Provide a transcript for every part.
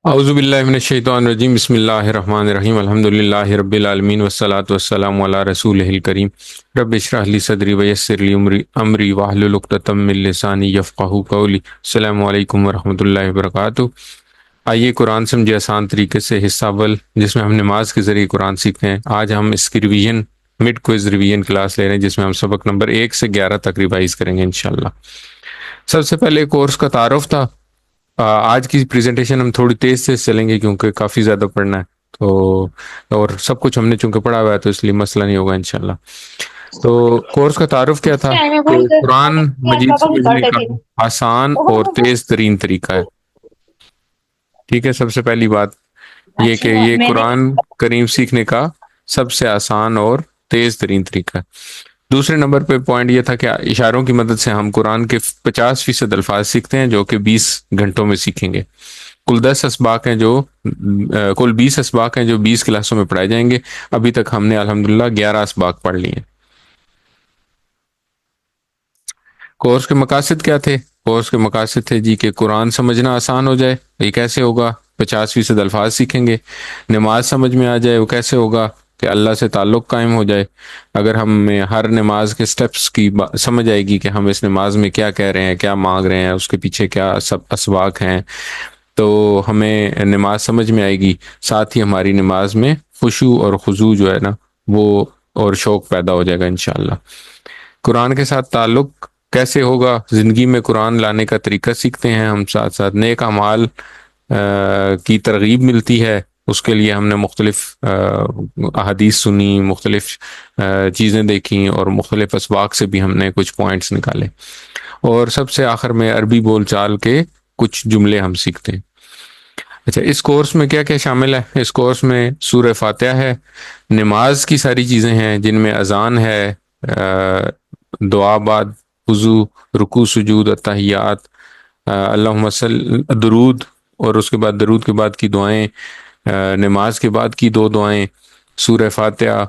اعوذ باللہ من الشیطان الرجیم بسم اللہ الرحمن الرحیم الحمد للہ رب العالمین والصلاة والسلام علی رسولہ الکریم رب اشرح لی صدری ویسر لی امری واحلل عقدۃ من لسانی یفقہوا قولی۔ السلام علیکم ورحمۃ اللہ وبرکاتہ۔ آئیے قرآن سمجھے آسان طریقے سے حصہ اول، جس میں ہم نماز کے ذریعے قرآن سیکھتے ہیں۔ آج ہم اس کی revision mid quiz revision class لے رہے ہیں، جس میں ہم سبق نمبر 1 سے 11 تک ریوائز کریں گے انشاءاللہ۔ سب سے پہلے کورس کا تعارف تھا۔ آج کی پریزنٹیشن ہم تھوڑی تیز سے چلیں گے کیونکہ کافی زیادہ پڑھنا ہے، تو اور سب کچھ ہم نے چونکہ پڑھا ہوا ہے تو اس لیے مسئلہ نہیں ہوگا انشاءاللہ۔ تو کورس کا تعارف کیا تھا کہ قرآن مجید سمجھنے کا آسان اور تیز ترین طریقہ ہے۔ ٹھیک ہے، سب سے پہلی بات یہ کہ یہ قرآن کریم سیکھنے کا سب سے آسان اور تیز ترین طریقہ ہے۔ دوسرے نمبر پہ پوائنٹ یہ تھا کہ اشاروں کی مدد سے ہم قرآن کے 50% الفاظ سیکھتے ہیں، جو کہ 20 گھنٹوں میں سیکھیں گے۔ کل 20 اسباق ہیں جو 20 کلاسوں میں پڑھائے جائیں گے۔ ابھی تک ہم نے الحمدللہ 11 اسباق پڑھ لیے ہیں۔ کورس کے مقاصد کیا تھے؟ کورس کے مقاصد تھے جی کہ قرآن سمجھنا آسان ہو جائے۔ یہ کیسے ہوگا؟ 50% الفاظ سیکھیں گے۔ نماز سمجھ میں آ جائے، وہ کیسے ہوگا؟ کہ اللہ سے تعلق قائم ہو جائے۔ اگر ہمیں ہر نماز کے سٹیپس کی سمجھ آئے گی کہ ہم اس نماز میں کیا کہہ رہے ہیں، کیا مانگ رہے ہیں، اس کے پیچھے کیا اسباق ہیں، تو ہمیں نماز سمجھ میں آئے گی۔ ساتھ ہی ہماری نماز میں خشوع اور خضوع جو ہے نا، وہ اور شوق پیدا ہو جائے گا انشاءاللہ۔ قرآن کے ساتھ تعلق کیسے ہوگا؟ زندگی میں قرآن لانے کا طریقہ سیکھتے ہیں ہم، ساتھ ساتھ نیک اعمال کی ترغیب ملتی ہے۔ اس کے لیے ہم نے مختلف احادیث سنی، مختلف چیزیں دیکھیں، اور مختلف اسباق سے بھی ہم نے کچھ پوائنٹس نکالے۔ اور سب سے آخر میں عربی بول چال کے کچھ جملے ہم سیکھتے ہیں۔ اچھا، اس کورس میں کیا کیا شامل ہے؟ اس کورس میں سورہ فاتحہ ہے، نماز کی ساری چیزیں ہیں جن میں اذان ہے، دعا بعد وضو، رکوع سجود، التحیات، اللہم صل، درود، اور اس کے بعد درود کے بعد کی دعائیں، نماز کے بعد کی 2 دعائیں، سورہ فاتحہ،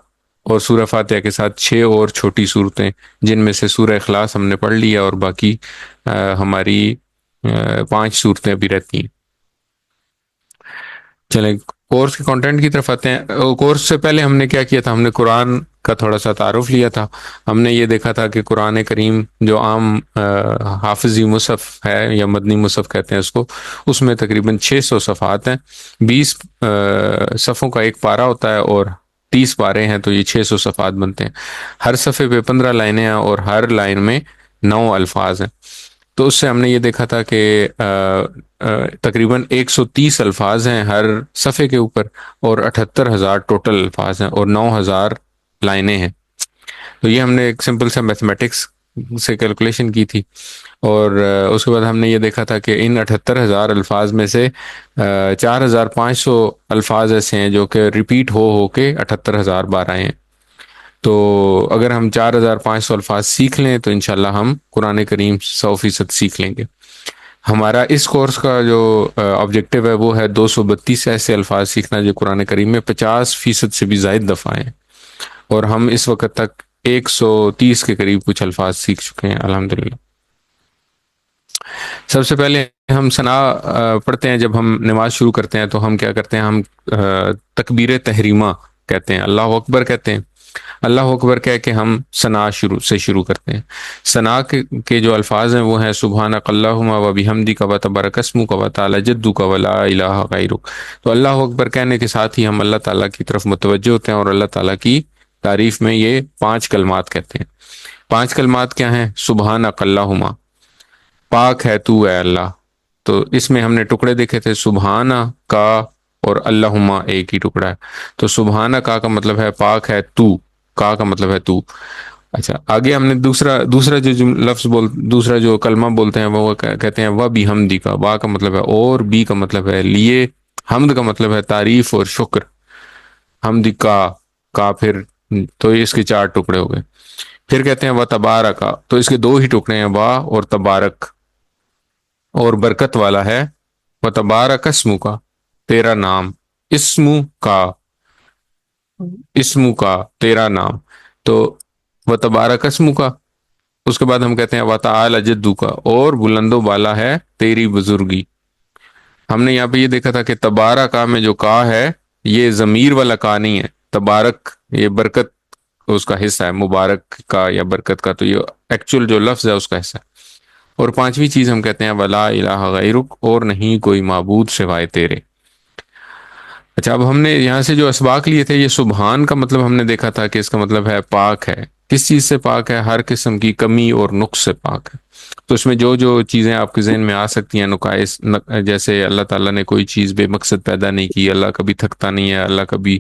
اور سورہ فاتحہ کے ساتھ 6 اور چھوٹی صورتیں، جن میں سے سورہ اخلاص ہم نے پڑھ لیا، اور باقی ہماری 5 صورتیں ابھی رہتی ہیں۔ چلیں کورس کے کنٹینٹ کی طرف آتے ہیں۔ کورس سے پہلے ہم نے کیا کیا تھا؟ ہم نے قرآن کا تھوڑا سا تعارف لیا تھا۔ ہم نے یہ دیکھا تھا کہ قرآن کریم جو عام حافظی مصحف ہے یا مدنی مصحف کہتے ہیں اس میں تقریباً 600 صفحات ہیں۔ 20 صفحوں کا ایک پارہ ہوتا ہے، اور 30 پارے ہیں، تو یہ 600 صفحات بنتے ہیں۔ ہر صفحے پہ 15 لائنیں ہیں، اور ہر لائن میں 9 الفاظ ہیں۔ تو اس سے ہم نے یہ دیکھا تھا کہ تقریباً 130 الفاظ ہیں ہر صفحے کے اوپر، اور 78,000 ٹوٹل الفاظ ہیں، اور 9,000 لائنیں ہیں۔ تو یہ ہم نے ایک سمپل سا میتھمیٹکس سے کیلکولیشن کی تھی، اور اس کے بعد ہم نے یہ دیکھا تھا کہ ان 78,000 الفاظ میں سے 4,500 الفاظ ایسے ہیں جو کہ ریپیٹ ہو کے 78,000 بار آئے ہیں۔ تو اگر ہم 4,500 الفاظ سیکھ لیں تو انشاءاللہ ہم قرآن کریم 100% سیکھ لیں گے۔ ہمارا اس کورس کا جو آبجیکٹیو ہے وہ ہے 232 ایسے الفاظ سیکھنا جو قرآن کریم میں 50% سے بھی زائد دفعہ ہیں، اور ہم اس وقت تک 130 کے قریب کچھ الفاظ سیکھ چکے ہیں الحمدللہ۔ سب سے پہلے ہم ثنا پڑھتے ہیں۔ جب ہم نماز شروع کرتے ہیں تو ہم کیا کرتے ہیں؟ ہم تکبیر تحریمہ کہتے ہیں، اللہ اکبر کہتے ہیں۔ اللہ اکبر کہہ کے ہم ثنا شروع کرتے ہیں۔ ثنا کے جو الفاظ ہیں وہ ہیں سبحانک اللہم و بحمدک و تبارک اسمک و تعالی جدک و لا الہ غیرک۔ تو اللہ اکبر کہنے کے ساتھ ہی ہم اللہ تعالیٰ کی طرف متوجہ ہوتے ہیں، اور اللہ تعالیٰ کی تعریف میں یہ 5 کلمات کہتے ہیں۔ 5 کلمات کیا ہیں؟ سبحانک اللہم، پاک ہے تو اے اللہ۔ تو اس میں ہم نے ٹکڑے دیکھے تھے، سبحانہ کا اور اللہم ایک ہی ٹکڑا ہے۔ تو سبحانہ کا مطلب ہے پاک ہے تو، کا مطلب ہے تو۔ اچھا، آگے ہم نے دوسرا دوسرا جو کلمہ بولتے ہیں وہ کہتے ہیں و بحمدی کا۔ وا کا مطلب ہے اور، بی کا مطلب ہے لیے، حمد کا مطلب ہے تعریف اور شکر، حمد کا پھر، تو اس کے 4 ٹکڑے ہو گئے۔ پھر کہتے ہیں و تبارکا، تو اس کے 2 ہی ٹکڑے ہیں، وا اور تبارک، اور برکت والا ہے و تبارک اسمو کا، تیرا نام، اسمو کا تیرا نام، تو و تبارک اسمو کا۔ اس کے بعد ہم کہتے ہیں و تعالی جدو کا، اور بلند و بالا ہے تیری بزرگی۔ ہم نے یہاں پہ یہ دیکھا تھا کہ تبارکا میں جو کا ہے یہ ضمیر والا کا نہیں ہے، تبارک یہ برکت اس کا حصہ ہے، مبارک کا یا برکت کا، تو یہ ایکچوئل جو لفظ ہے اس کا حصہ ہے۔ اور پانچویں چیز ہم کہتے ہیں ولا الہ غیرک، اور نہیں کوئی معبود سوائے تیرے۔ اچھا، اب ہم نے یہاں سے جو اسباق لیے تھے، یہ سبحان کا مطلب ہم نے دیکھا تھا کہ اس کا مطلب ہے پاک ہے۔ کس چیز سے پاک ہے؟ ہر قسم کی کمی اور نقص سے پاک ہے۔ تو اس میں جو جو چیزیں آپ کے ذہن میں آ سکتی ہیں نقائص، جیسے اللہ تعالیٰ نے کوئی چیز بے مقصد پیدا نہیں کی، اللہ کبھی تھکتا نہیں ہے، اللہ کبھی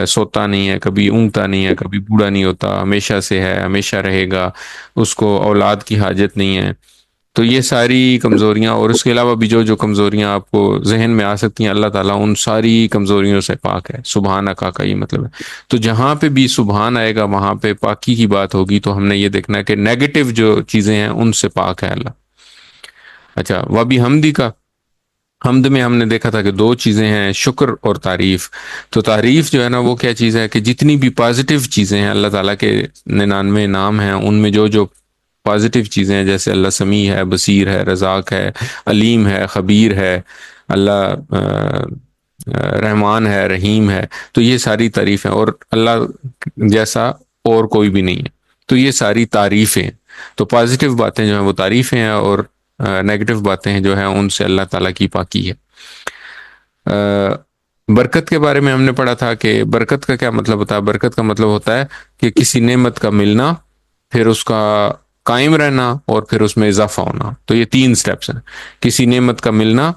سوتا نہیں ہے، کبھی اونگتا نہیں ہے، کبھی بوڑھا نہیں ہوتا، ہمیشہ سے ہے، ہمیشہ رہے گا، اس کو اولاد کی حاجت نہیں ہے۔ تو یہ ساری کمزوریاں اور اس کے علاوہ بھی جو جو کمزوریاں آپ کو ذہن میں آ سکتی ہیں، اللہ تعالیٰ ان ساری کمزوریوں سے پاک ہے۔ سبحان کا یہ مطلب ہے۔ تو جہاں پہ بھی سبحان آئے گا وہاں پہ پاکی کی بات ہوگی، تو ہم نے یہ دیکھنا ہے کہ نیگیٹو جو چیزیں ہیں ان سے پاک ہے اللہ۔ اچھا، وبی حمدی کا، حمد میں ہم نے دیکھا تھا کہ دو چیزیں ہیں، شکر اور تعریف۔ تو تعریف جو ہے نا وہ کیا چیز ہے کہ جتنی بھی پازیٹیو چیزیں ہیں اللہ تعالیٰ کے 99 نام ہیں، ان میں جو جو پازیٹیو چیزیں ہیں، جیسے اللہ سمیع ہے، بصیر ہے، رزاق ہے، علیم ہے، خبیر ہے، اللہ رحمان ہے، رحیم ہے، تو یہ ساری تعریفیں، اور اللہ جیسا اور کوئی بھی نہیں ہے، تو یہ ساری تعریفیں۔ تو پازیٹیو باتیں جو ہیں وہ تعریفیں ہیں، اور نیگیٹو باتیں ہیں جو ہیں ان سے اللہ تعالیٰ کی پاکی ہے۔ برکت کے بارے میں ہم نے پڑھا تھا کہ برکت کا کیا مطلب ہوتا ہے؟ برکت کا مطلب ہوتا ہے کہ کسی نعمت کا ملنا، پھر اس کا قائم رہنا، اور پھر اس میں اضافہ ہونا۔ تو یہ 3 سٹیپس ہیں: کسی نعمت کا ملنا،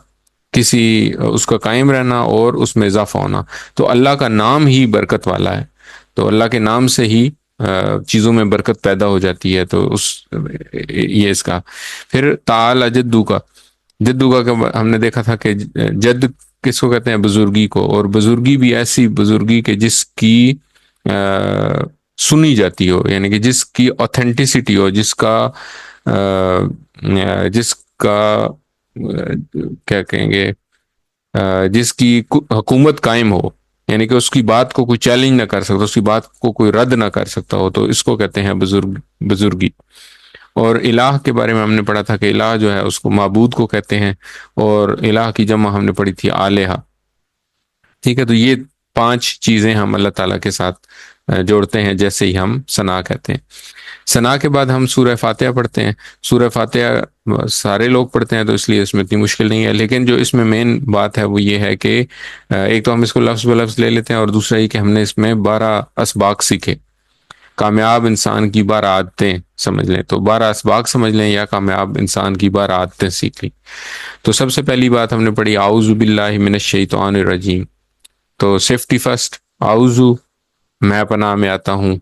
کسی اس کا قائم رہنا، اور اس میں اضافہ ہونا۔ تو اللہ کا نام ہی برکت والا ہے، تو اللہ کے نام سے ہی چیزوں میں برکت پیدا ہو جاتی ہے۔ تو یہ اس کا پھر تعالی جدو کا، جدو کا ہم نے دیکھا تھا کہ جد کس کو کہتے ہیں؟ بزرگی کو، اور بزرگی بھی ایسی بزرگی کہ جس کی سنی جاتی ہو، یعنی کہ جس کی اوتھینٹسٹی ہو، جس کا کیا کہیں گے، جس کی حکومت قائم ہو، یعنی کہ اس کی بات کو کوئی چیلنج نہ کر سکتا، اس کی بات کو کوئی رد نہ کر سکتا ہو، تو اس کو کہتے ہیں بزرگی۔ اور الہ کے بارے میں ہم نے پڑھا تھا کہ الہ جو ہے اس کو معبود کو کہتے ہیں، اور الہ کی جمع ہم نے پڑھی تھی آلہہ۔ ٹھیک ہے، تو یہ 5 چیزیں ہم اللہ تعالیٰ کے ساتھ جوڑتے ہیں جیسے ہی ہم ثنا کہتے ہیں۔ ثنا کے بعد ہم سورہ فاتحہ پڑھتے ہیں۔ سورہ فاتحہ سارے لوگ پڑھتے ہیں تو اس لیے اس میں اتنی مشکل نہیں ہے، لیکن جو اس میں مین بات ہے وہ یہ ہے کہ ایک تو ہم اس کو لفظ بلفظ لے لیتے ہیں، اور دوسرا یہ کہ ہم نے اس میں 12 اسباق سیکھے۔ کامیاب انسان کی 12 عادتیں سمجھ لیں، تو 12 اسباق سمجھ لیں، یا کامیاب انسان کی 12 عادتیں سیکھ لیں۔ تو سب سے پہلی بات ہم نے پڑھی اعوذ باللہ من الشیطان الرجیم، تو سیفٹی فرسٹ، اعوذ میں پناہ میں آتا ہوں۔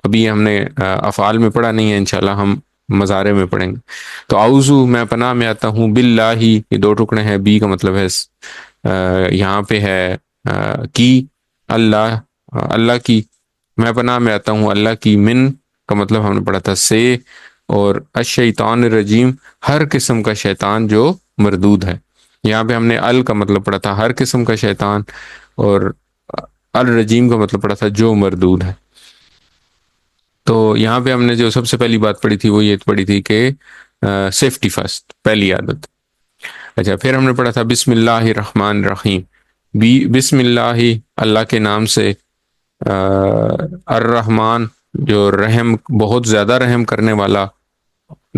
ابھی ہم نے افعال میں پڑھا نہیں ہے، انشاءاللہ ہم مضارع میں پڑھیں گے۔ تو اعوذ میں پناہ میں آتا ہوں، باللہ، یہ 2 ٹکڑے ہیں، بی کا مطلب ہے یہاں پہ ہے کی، اللہ کی، میں پناہ میں آتا ہوں اللہ کی، من کا مطلب ہم نے پڑھا تھا سے، اور الشیطان الرجیم، ہر قسم کا شیطان جو مردود ہے۔ یہاں پہ ہم نے ال کا مطلب پڑھا تھا ہر قسم کا شیطان، اور الرجیم کا مطلب پڑھا تھا جو مردود ہے۔ تو یہاں پہ ہم نے جو سب سے پہلی بات پڑھی تھی وہ یہ پڑھی تھی کہ سیفٹی فرسٹ، پہلی عادت۔ اچھا، پھر ہم نے پڑھا تھا بسم اللہ الرحمن الرحیم، بسم اللہ، اللہ کے نام سے، الرحمن جو رحم، بہت زیادہ رحم کرنے والا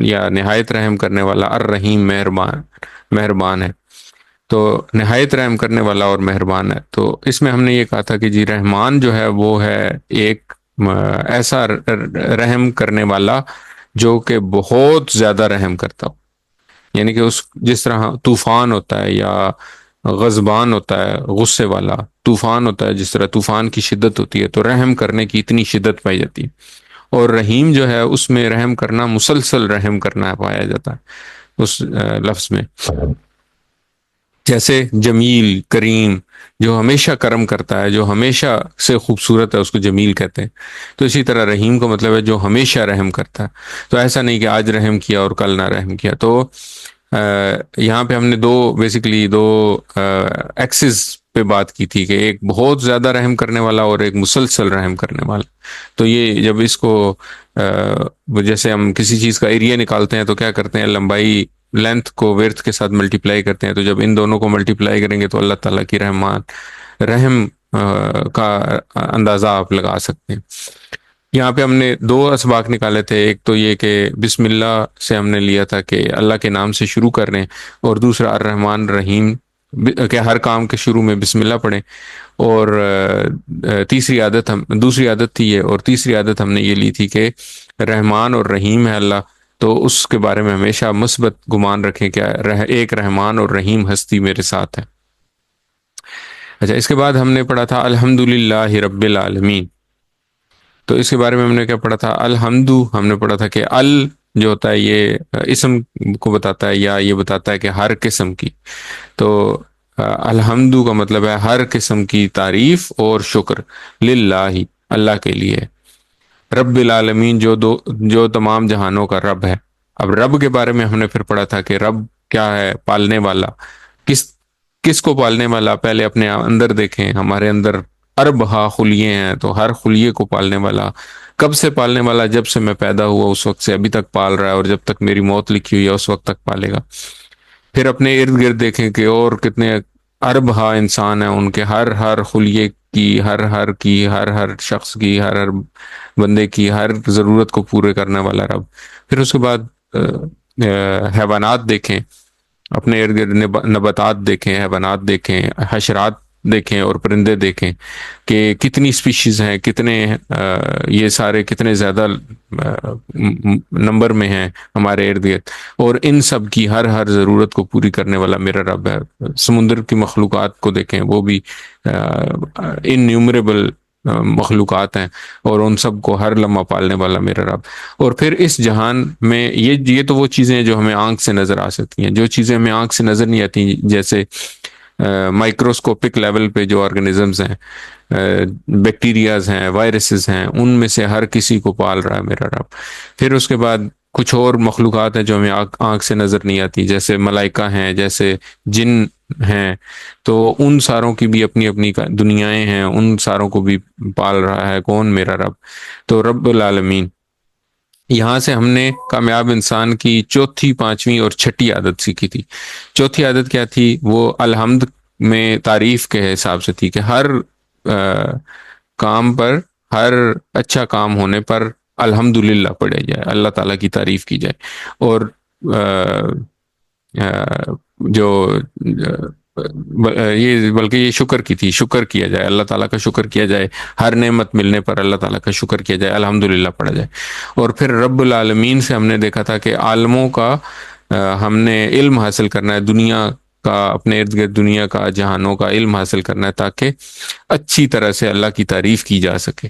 یا نہایت رحم کرنے والا، الرحیم مہربان ہے، تو نہایت رحم کرنے والا اور مہربان ہے۔ تو اس میں ہم نے یہ کہا تھا کہ جی رحمان جو ہے وہ ہے ایک ایسا رحم کرنے والا جو کہ بہت زیادہ رحم کرتا ہو، یعنی کہ جس طرح طوفان ہوتا ہے یا غضبان ہوتا ہے، غصے والا طوفان ہوتا ہے، جس طرح طوفان کی شدت ہوتی ہے، تو رحم کرنے کی اتنی شدت پائی جاتی ہے۔ اور رحیم جو ہے اس میں رحم کرنا، مسلسل رحم کرنا پایا جاتا ہے اس لفظ میں، جیسے جمیل، کریم، جو ہمیشہ کرم کرتا ہے، جو ہمیشہ سے خوبصورت ہے، اس کو جمیل کہتے ہیں۔ تو اسی طرح رحیم کا مطلب ہے جو ہمیشہ رحم کرتا ہے، تو ایسا نہیں کہ آج رحم کیا اور کل نہ رحم کیا۔ تو یہاں پہ ہم نے بیسیکلی دو ایکسز پہ بات کی تھی کہ ایک بہت زیادہ رحم کرنے والا اور ایک مسلسل رحم کرنے والا۔ تو یہ جب اس کو جیسے ہم کسی چیز کا ایریا نکالتے ہیں تو کیا کرتے ہیں، لمبائی لینتھ کو ورتھ کے ساتھ ملٹیپلائی کرتے ہیں، تو جب ان دونوں کو ملٹیپلائی کریں گے تو اللہ تعالیٰ کی رحم کا اندازہ آپ لگا سکتے ہیں۔ یہاں پہ ہم نے دو اسباق نکالے تھے، ایک تو یہ کہ بسم اللہ سے ہم نے لیا تھا کہ اللہ کے نام سے شروع کر رہے ہیں، اور دوسرا الرحمن الرحیم کہ ہر کام کے شروع میں بسم اللہ پڑھیں، اور دوسری عادت تھی یہ، اور تیسری عادت ہم نے یہ لی تھی کہ رحمان اور رحیم ہے اللہ، تو اس کے بارے میں ہمیشہ مثبت گمان رکھیں کہ ایک رحمان اور رحیم ہستی میرے ساتھ ہے۔ اچھا، اس کے بعد ہم نے پڑھا تھا الحمدللہ رب العالمین۔ تو اس کے بارے میں ہم نے کیا پڑھا تھا؟ ہم نے پڑھا تھا کہ جو ہوتا ہے یہ اسم کو بتاتا ہے، یا یہ بتاتا ہے کہ ہر قسم کی، تو الحمد کا مطلب ہے ہر قسم کی تعریف اور شکر، للہ اللہ کے لیے، رب العالمین جو تمام جہانوں کا رب ہے۔ اب رب کے بارے میں ہم نے پھر پڑھا تھا کہ رب کیا ہے؟ پالنے والا۔ کس کو پالنے والا؟ پہلے اپنے اندر دیکھیں، ہمارے اندر اربہا خلیے ہیں، تو ہر خلیے کو پالنے والا۔ کب سے پالنے والا؟ جب سے میں پیدا ہوا اس وقت سے ابھی تک پال رہا ہے، اور جب تک میری موت لکھی ہوئی ہے اس وقت تک پالے گا۔ پھر اپنے ارد گرد دیکھیں کہ اور کتنے اربہا انسان ہیں، ان کے ہر خلیے کی، ہر شخص کی، ہر بندے کی ہر ضرورت کو پورے کرنے والا رب۔ پھر اس کے بعد حیوانات دیکھیں، اپنے ارد گرد نباتات دیکھیں، حیوانات دیکھیں، حشرات دیکھیں اور پرندے دیکھیں کہ کتنی سپیشیز ہیں، کتنے یہ سارے کتنے زیادہ نمبر میں ہیں ہمارے ارد گرد، اور ان سب کی ہر ضرورت کو پوری کرنے والا میرا رب ہے۔ سمندر کی مخلوقات کو دیکھیں، وہ بھی انیومریبل مخلوقات ہیں، اور ان سب کو ہر لمحہ پالنے والا میرا رب۔ اور پھر اس جہان میں یہ تو وہ چیزیں ہیں جو ہمیں آنکھ سے نظر آ سکتی ہیں۔ جو چیزیں ہمیں آنکھ سے نظر نہیں آتی، جیسے مائکروسکوپک لیول پہ جو آرگنزمز ہیں، بیکٹیریاز ہیں، وائرسز ہیں، ان میں سے ہر کسی کو پال رہا ہے میرا رب۔ پھر اس کے بعد کچھ اور مخلوقات ہیں جو ہمیں آنکھ سے نظر نہیں آتی، جیسے ملائکہ ہیں، جیسے جن ہیں، تو ان ساروں کی بھی اپنی اپنی دنیایں ہیں، ان ساروں کو بھی پال رہا ہے کون؟ میرا رب۔ تو رب العالمین۔ یہاں سے ہم نے کامیاب انسان کی چوتھی، پانچویں اور چھٹی عادت سیکھی تھی۔ چوتھی عادت کیا تھی؟ وہ الحمد میں تعریف کے حساب سے تھی کہ ہر کام پر، ہر اچھا کام ہونے پر الحمدللہ پڑھے جائے، اللہ تعالیٰ کی تعریف کی جائے، اور جو بلکہ یہ شکر کی تھی، شکر کیا جائے، اللہ تعالیٰ کا شکر کیا جائے، ہر نعمت ملنے پر اللہ تعالیٰ کا شکر کیا جائے، الحمدللہ پڑھا جائے۔ اور پھر رب العالمین سے ہم نے دیکھا تھا کہ عالموں کا ہم نے علم حاصل کرنا ہے، دنیا کا، اپنے ارد گرد دنیا کا، جہانوں کا علم حاصل کرنا ہے، تاکہ اچھی طرح سے اللہ کی تعریف کی جا سکے۔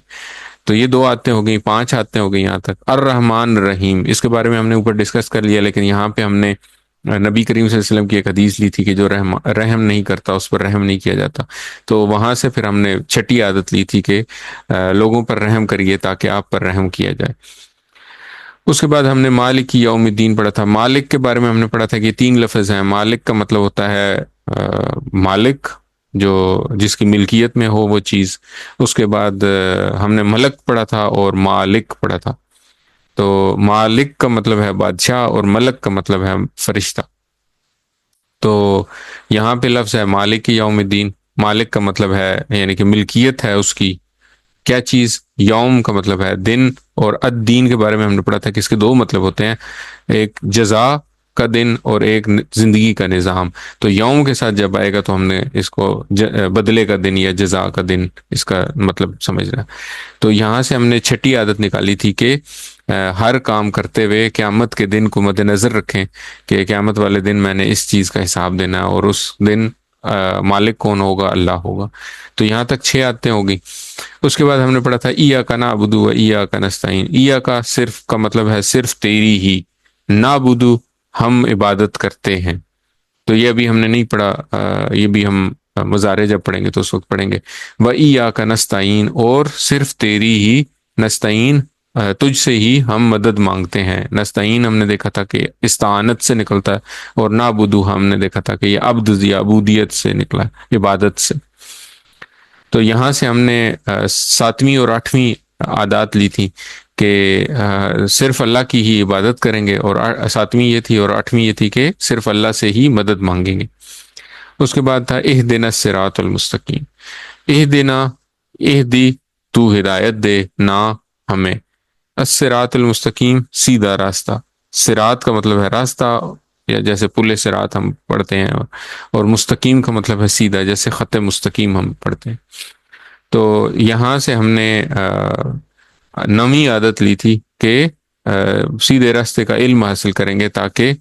تو یہ 2 عادتیں ہو گئیں، 5 عادتیں ہو گئی یہاں تک۔ الرحمن الرحیم، اس کے بارے میں ہم نے اوپر ڈسکس کر لیا، لیکن یہاں پہ ہم نے نبی کریم صلی اللہ علیہ وسلم کی ایک حدیث لی تھی کہ جو رحم نہیں کرتا اس پر رحم نہیں کیا جاتا، تو وہاں سے پھر ہم نے چھٹی عادت لی تھی کہ لوگوں پر رحم کریے تاکہ آپ پر رحم کیا جائے۔ اس کے بعد ہم نے مالک یوم الدین پڑھا تھا۔ مالک کے بارے میں ہم نے پڑھا تھا کہ 3 لفظ ہیں۔ مالک کا مطلب ہوتا ہے مالک، جس کی ملکیت میں ہو وہ چیز۔ اس کے بعد ہم نے ملک پڑھا تھا اور مالک پڑھا تھا۔ تو مالک کا مطلب ہے بادشاہ، اور ملک کا مطلب ہے فرشتہ۔ تو یہاں پہ لفظ ہے مالک یوم الدین۔ مالک کا مطلب ہے یعنی کہ ملکیت ہے اس کی، کیا چیز؟ یوم کا مطلب ہے دن، اور الدین کے بارے میں ہم نے پڑھا تھا کہ اس کے 2 مطلب ہوتے ہیں، ایک جزا کا دن اور ایک زندگی کا نظام۔ تو یوم کے ساتھ جب آئے گا تو ہم نے اس کو بدلے کا دن یا جزا کا دن اس کا مطلب سمجھنا۔ تو یہاں سے ہم نے چھٹی عادت نکالی تھی کہ ہر کام کرتے ہوئے قیامت کے دن کو مد نظر رکھیں کہ قیامت والے دن میں نے اس چیز کا حساب دینا ہے، اور اس دن مالک کون ہوگا؟ اللہ ہوگا۔ تو یہاں تک 6 عادتیں ہو گئی۔ اس کے بعد ہم نے پڑھا تھا ایاک نعبد و ایاک نستعین۔ ایاک صرف کا مطلب ہے صرف تیری ہی، نعبد ہم عبادت کرتے ہیں۔ تو یہ ابھی ہم نے نہیں پڑھا، یہ بھی ہم مضارع جب پڑھیں گے تو اس وقت پڑھیں گے۔ و ایاک نستعین، اور صرف تیری ہی، نستعین تجھ سے ہی ہم مدد مانگتے ہیں۔ نستعین ہم نے دیکھا تھا کہ استعانت سے نکلتا ہے، اور نعبد ہم نے دیکھا تھا کہ یہ عبد یا عبودیت سے نکلا، عبادت سے۔ تو یہاں سے ہم نے 7ویں اور 8ویں عادات لی تھی کہ صرف اللہ کی ہی عبادت کریں گے، اور 7ویں یہ تھی، اور 8ویں یہ تھی کہ صرف اللہ سے ہی مدد مانگیں گے۔ اس کے بعد تھا اہدنا الصراط المستقیم، اہدنا، اہدی تو ہدایت دے، نا ہمیں، الصراط المستقیم سیدھا راستہ، صراط کا مطلب ہے راستہ، یا جیسے پل صراط ہم پڑھتے ہیں، اور مستقیم کا مطلب ہے سیدھا، جیسے خط مستقیم ہم پڑھتے ہیں۔ تو یہاں سے ہم نے نویں عادت لی تھی کہ سیدھے راستے کا علم حاصل کریں گے، تاکہ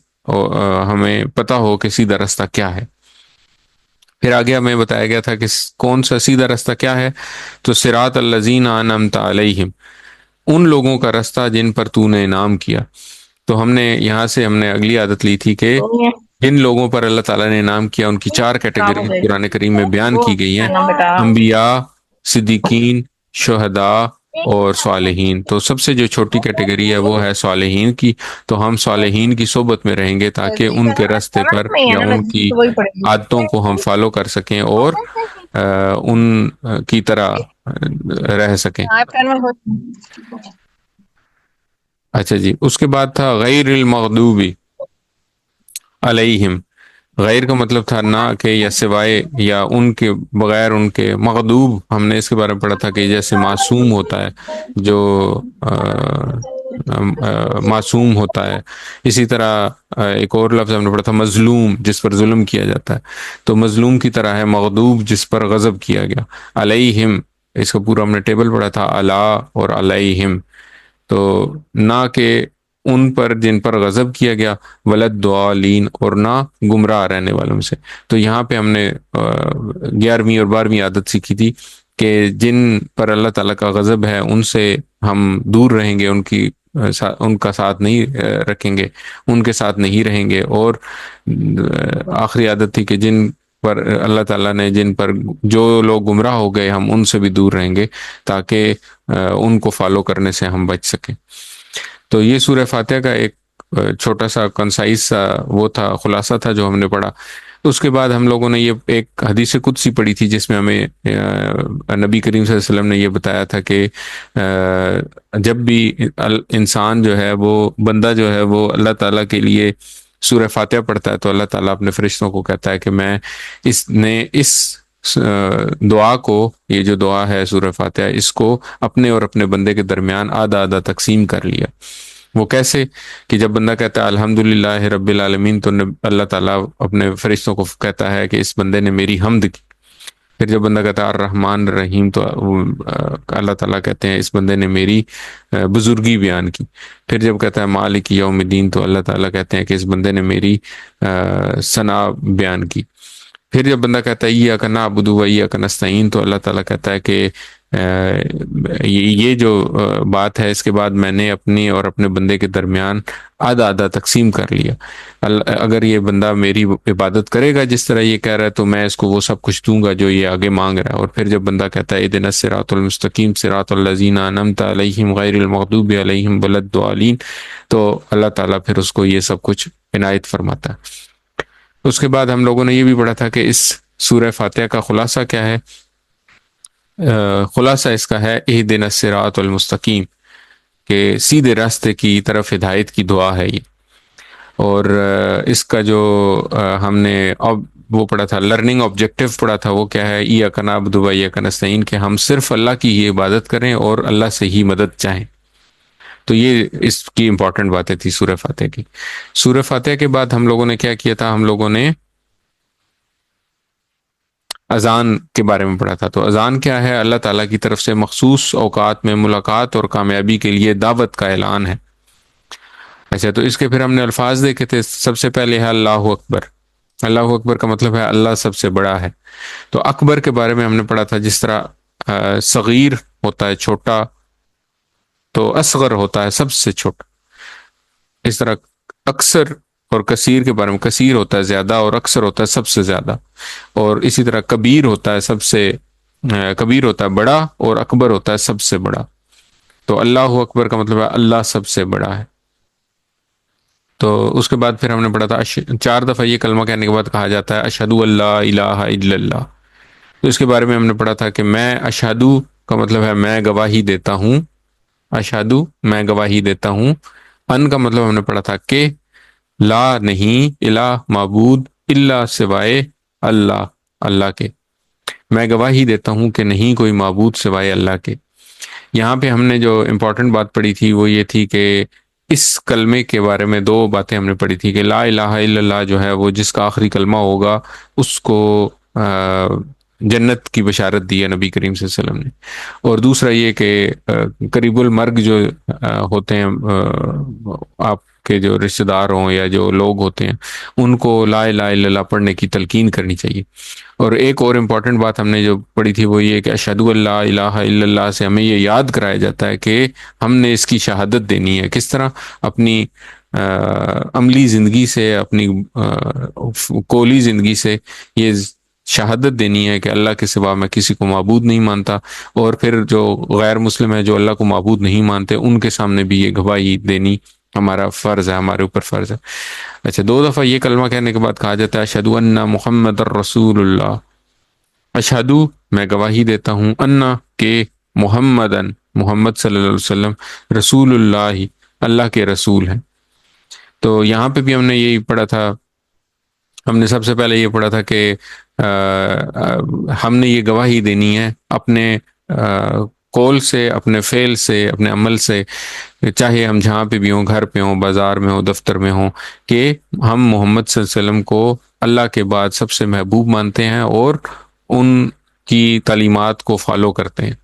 ہمیں پتہ ہو کہ سیدھا راستہ کیا ہے۔ پھر آگے ہمیں بتایا گیا تھا کہ کون سا سیدھا راستہ کیا ہے، تو صراط الذین انعمت علیہم، ان لوگوں کا راستہ جن پر تو نے انعام کیا۔ تو ہم نے یہاں سے ہم نے اگلی عادت لی تھی کہ جن لوگوں پر اللہ تعالیٰ نے انعام کیا ان کی 4 کیٹیگری قرآن کریم میں بیان کی گئی ہیں، انبیاء، صدیقین، شہداء اور صالحین۔ تو سب سے جو چھوٹی کیٹیگری ہے وہ ہے صالحین کی، تو ہم صالحین کی صحبت میں رہیں گے تاکہ ان کے راستے پر یا ان کی عادتوں کو ہم فالو کر سکیں اور ان کی طرح رہ سکیں۔ اچھا جی، اس کے بعد تھا غیر المغضوب علیہم، غیر کا مطلب تھا نہ کہ، یا سوائے، یا ان کے بغیر ان کے۔ مغضوب ہم نے اس کے بارے میں پڑھا تھا کہ جیسے معصوم ہوتا ہے، جو معصوم ہوتا ہے، اسی طرح ایک اور لفظ ہم نے پڑھا تھا مظلوم، جس پر ظلم کیا جاتا ہے، تو مظلوم کی طرح ہے مغضوب، جس پر غضب کیا گیا۔ علیہم، اس کا پورا ہم نے ٹیبل پڑھا تھا، علی اور علیہم، تو نہ کہ ان پر جن پر غضب کیا گیا، ولد دعالین، اور نہ گمراہ رہنے والوں میں سے۔ تو یہاں پہ ہم نے 11ویں اور 12ویں عادت سیکھی تھی کہ جن پر اللہ تعالیٰ کا غضب ہے ان سے ہم دور رہیں گے، ان کا ساتھ نہیں رکھیں گے، ان کے ساتھ نہیں رہیں گے۔ اور آخری عادت تھی کہ جن پر اللہ تعالیٰ نے، جن پر جو لوگ گمراہ ہو گئے، ہم ان سے بھی دور رہیں گے تاکہ ان کو فالو کرنے سے ہم بچ سکیں۔ تو یہ سورہ فاتحہ کا ایک چھوٹا سا کنسائز سا وہ تھا، خلاصہ تھا جو ہم نے پڑھا۔ اس کے بعد ہم لوگوں نے یہ ایک حدیث قدسی پڑھی تھی جس میں ہمیں نبی کریم صلی اللہ علیہ وسلم نے یہ بتایا تھا کہ جب بھی انسان جو ہے، وہ بندہ جو ہے، وہ اللہ تعالیٰ کے لیے سورہ فاتحہ پڑھتا ہے تو اللہ تعالیٰ اپنے فرشتوں کو کہتا ہے کہ میں اس دعا کو، یہ جو دعا ہے سورہ فاتحہ، اس کو اپنے اور اپنے بندے کے درمیان آدھا آدھا تقسیم کر لیا۔ وہ کیسے کہ جب بندہ کہتا ہے الحمدللہ رب العالمین، تو اللہ تعالیٰ اپنے فرشتوں کو کہتا ہے کہ اس بندے نے میری حمد کی۔ پھر جب بندہ کہتا ہے الرحمن الرحیم، تو اللہ تعالیٰ کہتے ہیں اس بندے نے میری بزرگی بیان کی۔ پھر جب کہتا ہے مالک یوم الدین، تو اللہ تعالیٰ کہتے ہیں کہ اس بندے نے میری ثنا بیان کی۔ پھر جب بندہ کہتا ہے ایاک نعبد و ایاک نستعین، تو اللہ تعالیٰ کہتا ہے کہ یہ جو بات ہے، اس کے بعد میں نے اپنی اور اپنے بندے کے درمیان آدھا آدھا تقسیم کر لیا۔ اگر یہ بندہ میری عبادت کرے گا جس طرح یہ کہہ رہا ہے، تو میں اس کو وہ سب کچھ دوں گا جو یہ آگے مانگ رہا ہے۔ اور پھر جب بندہ کہتا ہے اہدنا الصراط المستقیم صراط الذین انعمت علیہم غیر المغضوب علیہم ولا الضالین، تو اللہ تعالیٰ پھر اس کو یہ سب کچھ عنایت فرماتا ہے۔ اس کے بعد ہم لوگوں نے یہ بھی پڑھا تھا کہ اس سورہ فاتحہ کا خلاصہ کیا ہے۔ خلاصہ اس کا ہے اہدنا الصراط المستقیم، کہ سیدھے راستے کی طرف ہدایت کی دعا ہے یہ۔ اور اس کا جو ہم نے وہ پڑھا تھا، لرننگ آبجیکٹیو پڑھا تھا، وہ کیا ہے، ایاک نعبد و ایاک نستعین، کہ ہم صرف اللہ کی ہی عبادت کریں اور اللہ سے ہی مدد چاہیں۔ تو یہ اس کی امپورٹنٹ باتیں تھی سورہ فاتحہ کی۔ سورہ فاتحہ کے بعد ہم لوگوں نے کیا کیا تھا، ہم لوگوں نے اذان کے بارے میں پڑھا تھا۔ تو اذان کیا ہے، اللہ تعالیٰ کی طرف سے مخصوص اوقات میں ملاقات اور کامیابی کے لیے دعوت کا اعلان ہے۔ اچھا، تو اس کے پھر ہم نے الفاظ دیکھے تھے۔ سب سے پہلے ہے اللہ اکبر۔ اللہ اکبر کا مطلب ہے اللہ سب سے بڑا ہے۔ تو اکبر کے بارے میں ہم نے پڑھا تھا، جس طرح صغیر ہوتا ہے چھوٹا، تو اصغر ہوتا ہے سب سے چھوٹا۔ اس طرح اکثر اور کثیر کے بارے میں، کثیر ہوتا ہے زیادہ اور اکثر ہوتا ہے سب سے زیادہ۔ اور اسی طرح کبیر ہوتا ہے کبیر ہوتا ہے بڑا، اور اکبر ہوتا ہے سب سے بڑا۔ تو اللہ اکبر کا مطلب ہے اللہ سب سے بڑا ہے۔ تو اس کے بعد پھر ہم نے پڑھا تھا 4 دفعہ یہ کلمہ کہنے کے بعد کہا جاتا ہے اشہدو اللہ الہ الا اللہ۔ تو اس کے بارے میں ہم نے پڑھا تھا کہ میں اشہدو کا مطلب ہے میں گواہی دیتا ہوں اشہدو میں گواہی دیتا ہوں، ان کا مطلب ہم نے پڑھا تھا کہ لا نہیں، الہ معبود، الا سوائے اللہ، اللہ کے، میں گواہی دیتا ہوں کہ نہیں کوئی معبود سوائے اللہ کے۔ یہاں پہ ہم نے جو امپورٹنٹ بات پڑھی تھی وہ یہ تھی کہ اس کلمے کے بارے میں دو باتیں ہم نے پڑھی تھی کہ لا الہ الا اللہ جو ہے وہ جس کا آخری کلمہ ہوگا اس کو جنت کی بشارت دی ہے نبی کریم صلی اللہ علیہ وسلم نے، اور دوسرا یہ کہ قریب المرگ جو ہوتے ہیں آپ کے جو رشتہ دار ہوں یا جو لوگ ہوتے ہیں ان کو لا الہ الا اللہ پڑھنے کی تلقین کرنی چاہیے۔ اور ایک اور امپورٹنٹ بات ہم نے جو پڑھی تھی وہ یہ کہ اشہد اللہ الہ الا اللہ سے ہمیں یہ یاد کرایا جاتا ہے کہ ہم نے اس کی شہادت دینی ہے، کس طرح؟ اپنی عملی زندگی سے، اپنی قولی زندگی سے یہ شہادت دینی ہے کہ اللہ کے سوا میں کسی کو معبود نہیں مانتا، اور پھر جو غیر مسلم ہے جو اللہ کو معبود نہیں مانتے ان کے سامنے بھی یہ گواہی دینی ہمارا فرض ہے، ہمارے اوپر فرض ہے۔ اچھا، دو دفعہ یہ کلمہ کہنے کے بعد کہا جاتا ہے اشہد ان محمد الرسول اللہ، اشہدو میں گواہی دیتا ہوں، انا کہ محمدن محمد صلی اللہ علیہ وسلم رسول اللہ اللہ کے رسول ہیں۔ تو یہاں پہ بھی ہم نے یہی پڑھا تھا، ہم نے سب سے پہلے یہ پڑھا تھا کہ ہم نے یہ گواہی دینی ہے اپنے قول سے، اپنے فعل سے، اپنے عمل سے، چاہے ہم جہاں پہ بھی ہوں، گھر پہ ہوں، بازار میں ہوں، دفتر میں ہوں، کہ ہم محمد صلی اللہ علیہ وسلم کو اللہ کے بعد سب سے محبوب مانتے ہیں اور ان کی تعلیمات کو فالو کرتے ہیں۔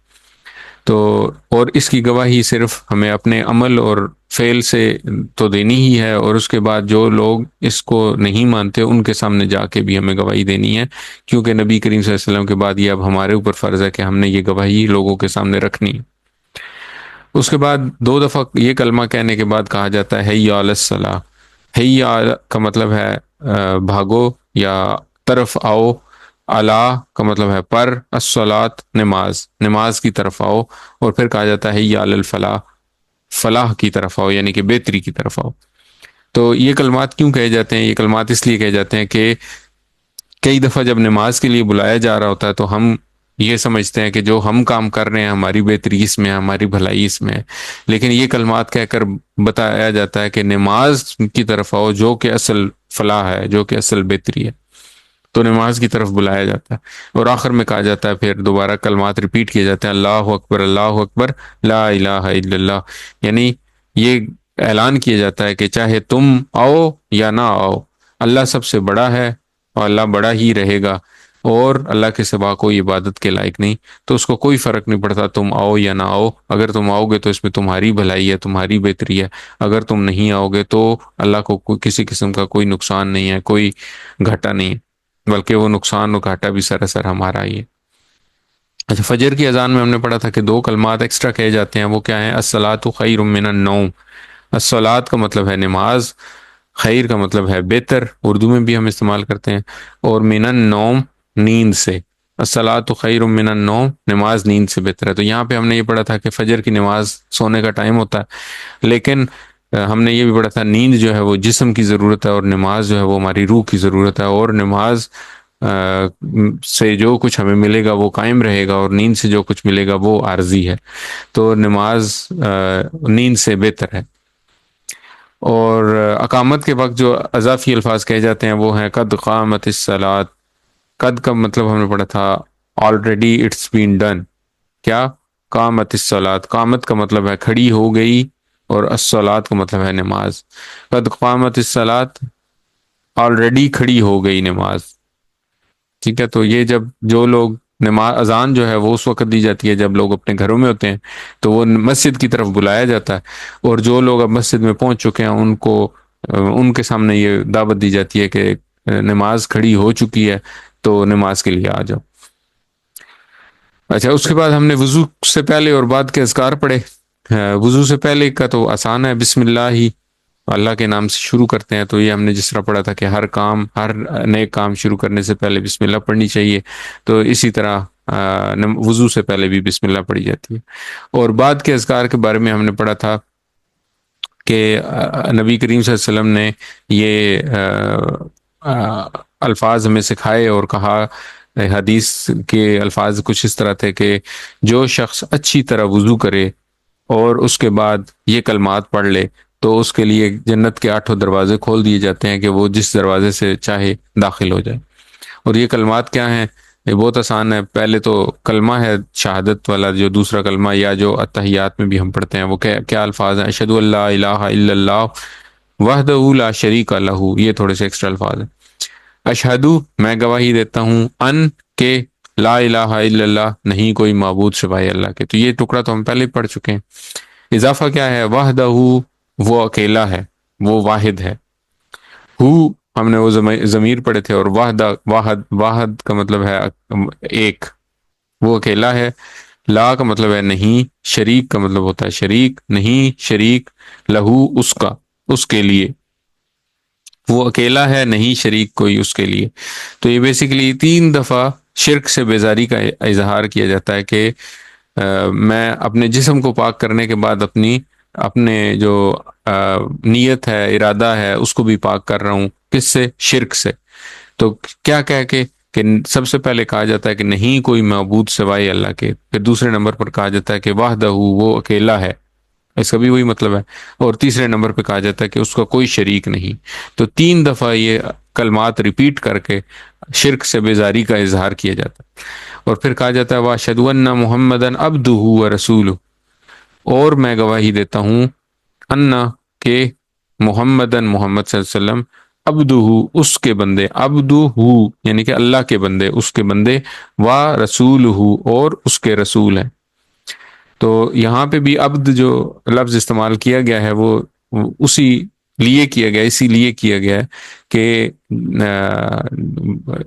تو اور اس کی گواہی صرف ہمیں اپنے عمل اور فعل سے تو دینی ہی ہے، اور اس کے بعد جو لوگ اس کو نہیں مانتے ان کے سامنے جا کے بھی ہمیں گواہی دینی ہے، کیونکہ نبی کریم صلی اللہ علیہ وسلم کے بعد یہ اب ہمارے اوپر فرض ہے کہ ہم نے یہ گواہی لوگوں کے سامنے رکھنی ہے۔ اس کے بعد دو دفعہ یہ کلمہ کہنے کے بعد کہا جاتا ہے حی علی الصلاۃ، حی کا مطلب ہے بھاگو یا طرف آؤ، اعلیٰ کا مطلب ہے پر، الصلاۃ نماز، نماز کی طرف آؤ، اور پھر کہا جاتا ہے حی علی الفلاح، فلاح کی طرف آؤ یعنی کہ بہتری کی طرف آؤ۔ تو یہ کلمات کیوں کہے جاتے ہیں؟ یہ کلمات اس لیے کہے جاتے ہیں کہ کئی دفعہ جب نماز کے لیے بلایا جا رہا ہوتا ہے تو ہم یہ سمجھتے ہیں کہ جو ہم کام کر رہے ہیں ہماری بہتری اس میں ہے، ہماری بھلائی اس میں ہے، لیکن یہ کلمات کہہ کر بتایا جاتا ہے کہ نماز کی طرف آؤ جو کہ اصل فلاح ہے، جو کہ اصل بہتری ہے، تو نماز کی طرف بلایا جاتا ہے۔ اور آخر میں کہا جاتا ہے، پھر دوبارہ کلمات ریپیٹ کیے جاتے ہیں، اللہ اکبر اللہ اکبر لا الہ الا اللہ، یعنی یہ اعلان کیا جاتا ہے کہ چاہے تم آؤ یا نہ آؤ، اللہ سب سے بڑا ہے اور اللہ بڑا ہی رہے گا، اور اللہ کے سوا کوئی عبادت کے لائق نہیں، تو اس کو کوئی فرق نہیں پڑتا تم آؤ یا نہ آؤ، اگر تم آؤ گے تو اس میں تمہاری بھلائی ہے، تمہاری بہتری ہے، اگر تم نہیں آؤ گے تو اللہ کو کسی قسم کا کوئی نقصان نہیں ہے، کوئی گھاٹا نہیں ہے، بلکہ وہ نقصان اور گھاٹا بھی سراسر ہمارا ہی ہے۔ اچھا، فجر کی اذان میں ہم نے پڑھا تھا کہ دو کلمات ایکسٹرا کہے جاتے ہیں، وہ کیا ہیں؟ الصلاۃ خیر من النوم، الصلاۃ کا مطلب ہے نماز، خیر کا مطلب ہے بہتر، اردو میں بھی ہم استعمال کرتے ہیں، اور من النوم نیند سے، الصلاۃ خیر من النوم نماز نیند سے بہتر ہے۔ تو یہاں پہ ہم نے یہ پڑھا تھا کہ فجر کی نماز سونے کا ٹائم ہوتا ہے، لیکن ہم نے یہ بھی پڑھا تھا نیند جو ہے وہ جسم کی ضرورت ہے، اور نماز جو ہے وہ ہماری روح کی ضرورت ہے، اور نماز سے جو کچھ ہمیں ملے گا وہ قائم رہے گا، اور نیند سے جو کچھ ملے گا وہ عارضی ہے، تو نماز نیند سے بہتر ہے۔ اور اقامت کے وقت جو اضافی الفاظ کہے جاتے ہیں وہ ہیں قد قامت الصلاۃ، قد کا مطلب ہم نے پڑھا تھا آلریڈی اٹس بین ڈن، کیا؟ قامت الصلاۃ، قامت کا مطلب ہے کھڑی ہو گئی، اور الصلاۃ کا مطلب ہے نماز، قد قامت الصلاۃ آلریڈی کھڑی ہو گئی نماز، ٹھیک ہے؟ تو یہ جب جو لوگ نماز اذان جو ہے وہ اس وقت دی جاتی ہے جب لوگ اپنے گھروں میں ہوتے ہیں، تو وہ مسجد کی طرف بلایا جاتا ہے، اور جو لوگ اب مسجد میں پہنچ چکے ہیں ان کو ان کے سامنے یہ دعوت دی جاتی ہے کہ نماز کھڑی ہو چکی ہے تو نماز کے لیے آ جاؤ۔ اچھا، اس کے بعد ہم نے وضو سے پہلے اور بعد کے اذکار پڑھے۔ وضو سے پہلے کا تو آسان ہے، بسم اللہ ہی، اللہ کے نام سے شروع کرتے ہیں، تو یہ ہم نے جس طرح پڑھا تھا کہ ہر نئے کام شروع کرنے سے پہلے بسم اللہ پڑھنی چاہیے، تو اسی طرح وضو سے پہلے بھی بسم اللہ پڑھی جاتی ہے۔ اور بعد کے اذکار کے بارے میں ہم نے پڑھا تھا کہ نبی کریم صلی اللہ علیہ وسلم نے یہ الفاظ ہمیں سکھائے اور کہا، حدیث کے الفاظ کچھ اس طرح تھے کہ جو شخص اچھی طرح وضو کرے اور اس کے بعد یہ کلمات پڑھ لے تو اس کے لیے جنت کے 8 دروازے کھول دیے جاتے ہیں کہ وہ جس دروازے سے چاہے داخل ہو جائے۔ اور یہ کلمات کیا ہیں؟ یہ بہت آسان ہے۔ پہلے تو کلمہ ہے شہادت والا، جو دوسرا کلمہ یا جو اتحیات میں بھی ہم پڑھتے ہیں، وہ کیا الفاظ ہیں؟ اشہد ان لا الہ الا اللہ وحدہ لا شریک لہ، یہ تھوڑے سے ایکسٹرا الفاظ ہیں۔ اشہدو، میں گواہی دیتا ہوں، ان کے لا الہ الا اللہ، نہیں کوئی معبود سوائے اللہ کے، تو یہ ٹکڑا تو ہم پہلے ہی پڑھ چکے ہیں۔ اضافہ کیا ہے؟ وحدہ، وہ اکیلا ہے، وہ واحد ہے۔ ہو، ہم نے وہ ضمیر پڑھے تھے، اور واحدہ، واحد کا مطلب ہے ایک، وہ اکیلا ہے۔ لا کا مطلب ہے نہیں، شریک کا مطلب ہوتا ہے شریک، نہیں شریک، لہو، اس کا، اس کے لیے، وہ اکیلا ہے، نہیں شریک کوئی اس کے لیے۔ تو یہ بیسیکلی 3 دفعہ شرک سے بیزاری کا اظہار کیا جاتا ہے کہ میں اپنے جسم کو پاک کرنے کے بعد اپنے جو نیت ہے، ارادہ ہے، اس کو بھی پاک کر رہا ہوں، کس سے؟ شرک سے۔ تو کیا کہہ کے کہ سب سے پہلے کہا جاتا ہے کہ نہیں کوئی معبود سوائے اللہ کے، پھر دوسرے نمبر پر کہا جاتا ہے کہ وحدہ، وہ اکیلا ہے، اس کا بھی وہی مطلب ہے، اور تیسرے نمبر پہ کہا جاتا ہے کہ اس کا کوئی شریک نہیں۔ تو 3 دفعہ یہ کلمات ریپیٹ کر کے شرک سے بیزاری کا اظہار کیا جاتا ہے۔ اور پھر کہا جاتا ہے واشہد ان محمدً عبدہ ورسولہ، اور میں گواہی دیتا ہوں انا، کہ محمدً، محمد صلی اللہ علیہ وسلم، عبدہ، اس کے بندے، عبدہ یعنی کہ اللہ کے بندے، اس کے بندے، و رسولہ، اور اس کے رسول ہیں۔ تو یہاں پہ بھی عبد جو لفظ استعمال کیا گیا ہے وہ اسی لیے کیا گیا، اسی لیے کیا گیا ہے کہ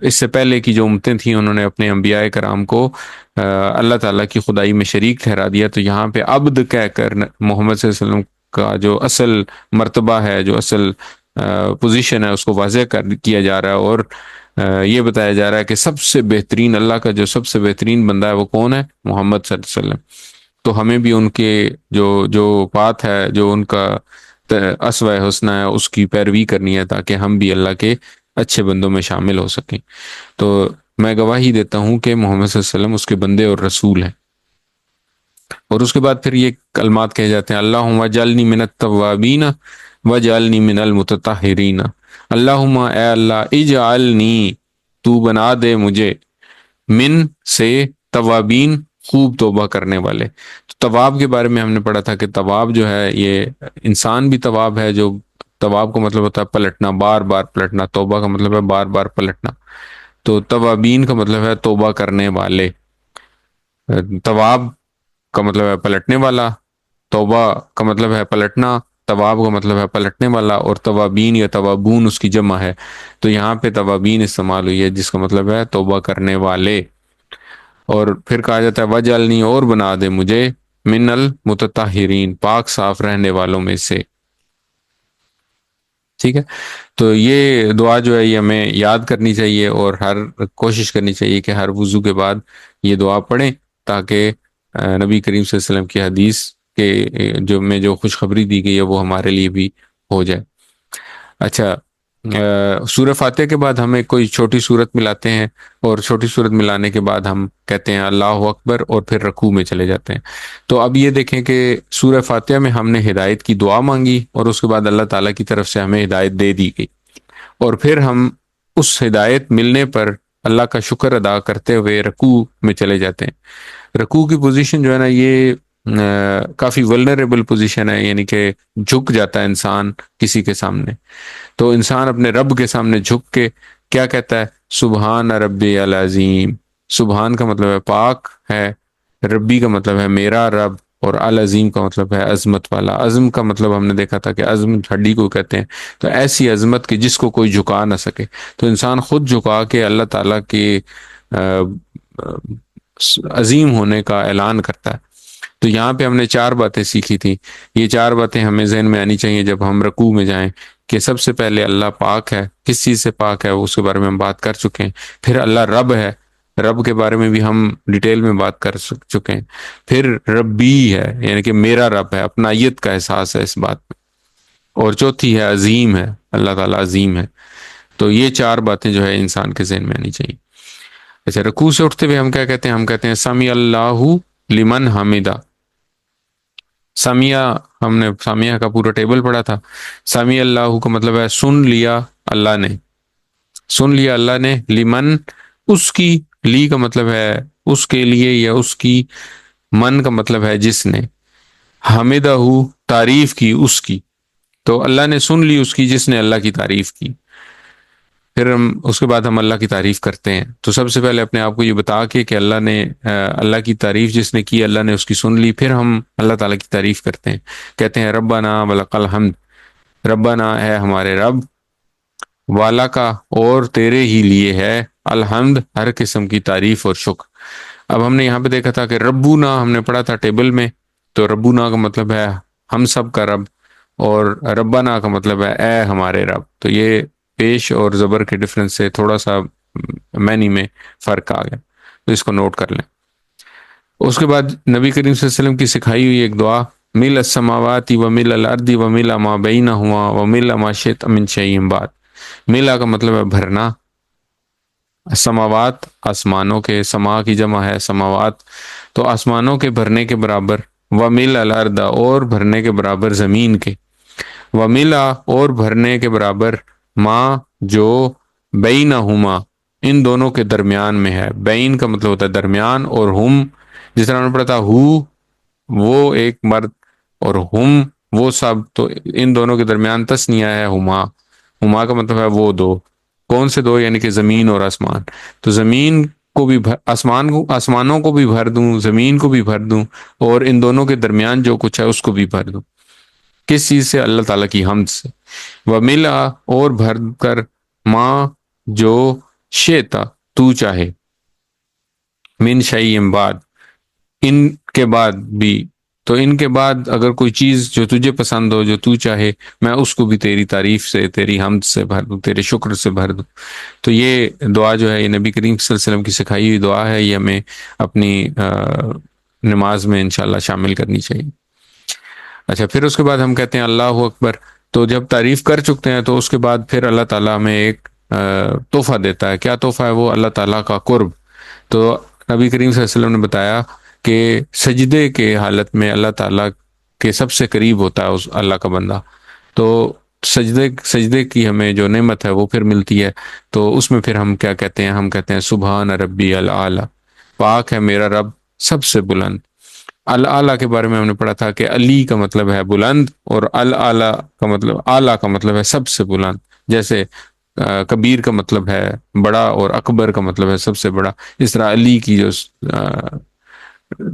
اس سے پہلے کی جو امتیں تھیں انہوں نے اپنے انبیاء کرام کو اللہ تعالیٰ کی خدائی میں شریک ٹھہرا دیا، تو یہاں پہ عبد کہہ کر محمد صلی اللہ علیہ وسلم کا جو اصل مرتبہ ہے، جو اصل پوزیشن ہے، اس کو واضح کیا جا رہا ہے، اور یہ بتایا جا رہا ہے کہ سب سے بہترین، اللہ کا جو سب سے بہترین بندہ ہے وہ کون ہے؟ محمد صلی اللہ علیہ وسلم۔ تو ہمیں بھی ان کے جو بات ہے، جو ان کا اسوہ حسنہ ہے، اس کی پیروی کرنی ہے، تاکہ ہم بھی اللہ کے اچھے بندوں میں شامل ہو سکیں۔ تو میں گواہی دیتا ہوں کہ محمد صلی اللہ علیہ وسلم اس کے بندے اور رسول ہیں۔ اور اس کے بعد پھر یہ کلمات کہے جاتے ہیں، اللہم اجعلنی من التوابین واجعلنی من المتطہرین۔ اللہم، اے اللہ، اجعلنی، تو بنا دے مجھے، من سے، توابین، خوب توبہ کرنے والے۔ تو تواب کے بارے میں ہم نے پڑھا تھا کہ تواب جو ہے یہ انسان بھی تواب ہے، جو تواب کا مطلب ہوتا ہے پلٹنا، بار بار پلٹنا، توبہ کا مطلب ہے بار بار پلٹنا۔ تو توابین کا مطلب ہے توبہ کرنے والے۔ تواب کا مطلب ہے پلٹنے والا، توبہ کا مطلب ہے پلٹنا، تواب کا مطلب ہے پلٹنے والا، اور توابین یا توابون اس کی جمع ہے۔ تو یہاں پہ توابین استعمال ہوئی ہے جس کا مطلب ہے توبہ کرنے والے۔ اور پھر کہا جاتا ہے وجعلنی، اور بنا دے مجھے، من المتطہرین، پاک صاف رہنے والوں میں سے۔ ٹھیک ہے، تو یہ دعا جو ہے یہ ہمیں یاد کرنی چاہیے، اور کوشش کرنی چاہیے کہ ہر وضو کے بعد یہ دعا پڑھیں، تاکہ نبی کریم صلی اللہ علیہ وسلم کی حدیث کے جو خوشخبری دی گئی ہے وہ ہمارے لیے بھی ہو جائے۔ اچھا، سورہ فاتحہ کے بعد ہمیں کوئی چھوٹی سورت ملاتے ہیں، اور چھوٹی سورت ملانے کے بعد ہم کہتے ہیں اللہ اکبر، اور پھر رکوع میں چلے جاتے ہیں۔ تو اب یہ دیکھیں کہ سورہ فاتحہ میں ہم نے ہدایت کی دعا مانگی، اور اس کے بعد اللہ تعالیٰ کی طرف سے ہمیں ہدایت دے دی گئی، اور پھر ہم اس ہدایت ملنے پر اللہ کا شکر ادا کرتے ہوئے رکوع میں چلے جاتے ہیں۔ رکوع کی پوزیشن جو ہے نا، یہ کافی ولنریبل پوزیشن ہے، یعنی کہ جھک جاتا ہے انسان کسی کے سامنے۔ تو انسان اپنے رب کے سامنے جھک کے کیا کہتا ہے؟ سبحان ربی العظیم۔ سبحان کا مطلب ہے پاک ہے، ربی کا مطلب ہے میرا رب، اور العظیم کا مطلب ہے عظمت والا۔ عظم کا مطلب ہم نے دیکھا تھا کہ عظم ہڈی کو کہتے ہیں، تو ایسی عظمت کہ جس کو کوئی جھکا نہ سکے، تو انسان خود جھکا کے اللہ تعالیٰ کے عظیم ہونے کا اعلان کرتا ہے۔ تو یہاں پہ ہم نے 4 باتیں سیکھی تھی، یہ 4 باتیں ہمیں ذہن میں آنی چاہیے جب ہم رکوع میں جائیں، کہ سب سے پہلے اللہ پاک ہے، کس چیز سے پاک ہے اس کے بارے میں ہم بات کر چکے ہیں۔ پھر اللہ رب ہے، رب کے بارے میں بھی ہم ڈیٹیل میں بات کر چکے ہیں۔ پھر ربی ہے، یعنی کہ میرا رب ہے، اپنائیت کا احساس ہے اس بات میں۔ اور چوتھی ہے عظیم ہے، اللہ تعالیٰ عظیم ہے۔ تو یہ 4 باتیں جو ہے انسان کے ذہن میں آنی چاہیے۔ اچھا، رکوع سے اٹھتے ہوئے ہم کیا کہتے ہیں؟ ہم کہتے ہیں سمی اللہ لمن حمدہ۔ سامیہ، ہم نے سامیہ کا پورا ٹیبل پڑھا تھا. سامی اللہ کا مطلب ہے سن لیا اللہ نے، سن لیا اللہ نے. لمن، اس کی. لی کا مطلب ہے اس کے لیے یا اس کی. من کا مطلب ہے جس نے. حمدہ، تعریف کی اس کی. تو اللہ نے سن لی اس کی جس نے اللہ کی تعریف کی. پھر ہم اس کے بعد ہم اللہ کی تعریف کرتے ہیں. تو سب سے پہلے اپنے آپ کو یہ بتا کے کہ اللہ نے اللہ کی تعریف جس نے کی اللہ نے اس کی سن لی، پھر ہم اللہ تعالیٰ کی تعریف کرتے ہیں. کہتے ہیں ربنا ولک الحمد، ربنا ہے ہمارے رب، والا کا اور تیرے ہی لیے ہے، الحمد ہر قسم کی تعریف اور شکر. اب ہم نے یہاں پہ دیکھا تھا کہ ربنا ہم نے پڑھا تھا ٹیبل میں، تو ربنا کا مطلب ہے ہم سب کا رب، اور ربنا کا مطلب ہے اے ہمارے رب. تو یہ پیش اور زبر کے ڈفرنس سے تھوڑا سا معنی میں فرق آ گیا، تو اس کو نوٹ کر لیں. اس کے بعد نبی کریم صلی اللہ علیہ وسلم کی سکھائی ہوئی ایک دعا، مل السماوات و مل الارض و مل ما بینہما و مل ما شئت من شیء بعد. ملا کا مطلب ہے بھرنا. سماوات آسمانوں کے، سما کی جمع ہے سماوات، تو آسمانوں کے بھرنے کے برابر. ومل الارض اور بھرنے کے برابر زمین کے. وملا اور بھرنے کے برابر ما جو بینہما ان دونوں کے درمیان میں ہے. بین کا مطلب ہوتا ہے درمیان، اور ہم جس طرح ہم نے پڑھا تھا وہ ایک مرد اور ہم وہ سب، تو ان دونوں کے درمیان تسنیہ ہے ہما. ہما کا مطلب ہے وہ دو. کون سے دو؟ یعنی کہ زمین اور آسمان. تو زمین کو بھی آسمانوں کو بھی بھر دوں، زمین کو بھی بھر دوں، اور ان دونوں کے درمیان جو کچھ ہے اس کو بھی بھر دوں. کس چیز سے؟ اللہ تعالیٰ کی حمد سے. وملا اور بھر کر، ماں جو شیتا تو چاہے، من شیء بعد ان کے بعد بھی. تو ان کے بعد اگر کوئی چیز جو تجھے پسند ہو، جو تو چاہے، میں اس کو بھی تیری تعریف سے، تیری حمد سے بھر دوں، تیرے شکر سے بھر دوں. تو یہ دعا جو ہے یہ نبی کریم صلی اللہ علیہ وسلم کی سکھائی ہوئی دعا ہے، یہ ہمیں اپنی نماز میں انشاءاللہ شامل کرنی چاہیے. اچھا، پھر اس کے بعد ہم کہتے ہیں اللہ اکبر. تو جب تعریف کر چکتے ہیں تو اس کے بعد پھر اللہ تعالیٰ ہمیں ایک تحفہ دیتا ہے. کیا تحفہ ہے وہ؟ اللہ تعالیٰ کا قرب. تو نبی کریم صلی اللہ علیہ وسلم نے بتایا کہ سجدے کے حالت میں اللہ تعالیٰ کے سب سے قریب ہوتا ہے اس اللہ کا بندہ. تو سجدے کی ہمیں جو نعمت ہے وہ پھر ملتی ہے. تو اس میں پھر ہم کیا کہتے ہیں؟ ہم کہتے ہیں سبحان ربی العلی، پاک ہے میرا رب سب سے بلند. العلی کے بارے میں ہم نے پڑھا تھا کہ علی کا مطلب ہے بلند، اور العلی کا مطلب، اعلیٰ کا مطلب ہے سب سے بلند. جیسے کبیر کا مطلب ہے بڑا، اور اکبر کا مطلب ہے سب سے بڑا، اس طرح علی کی جو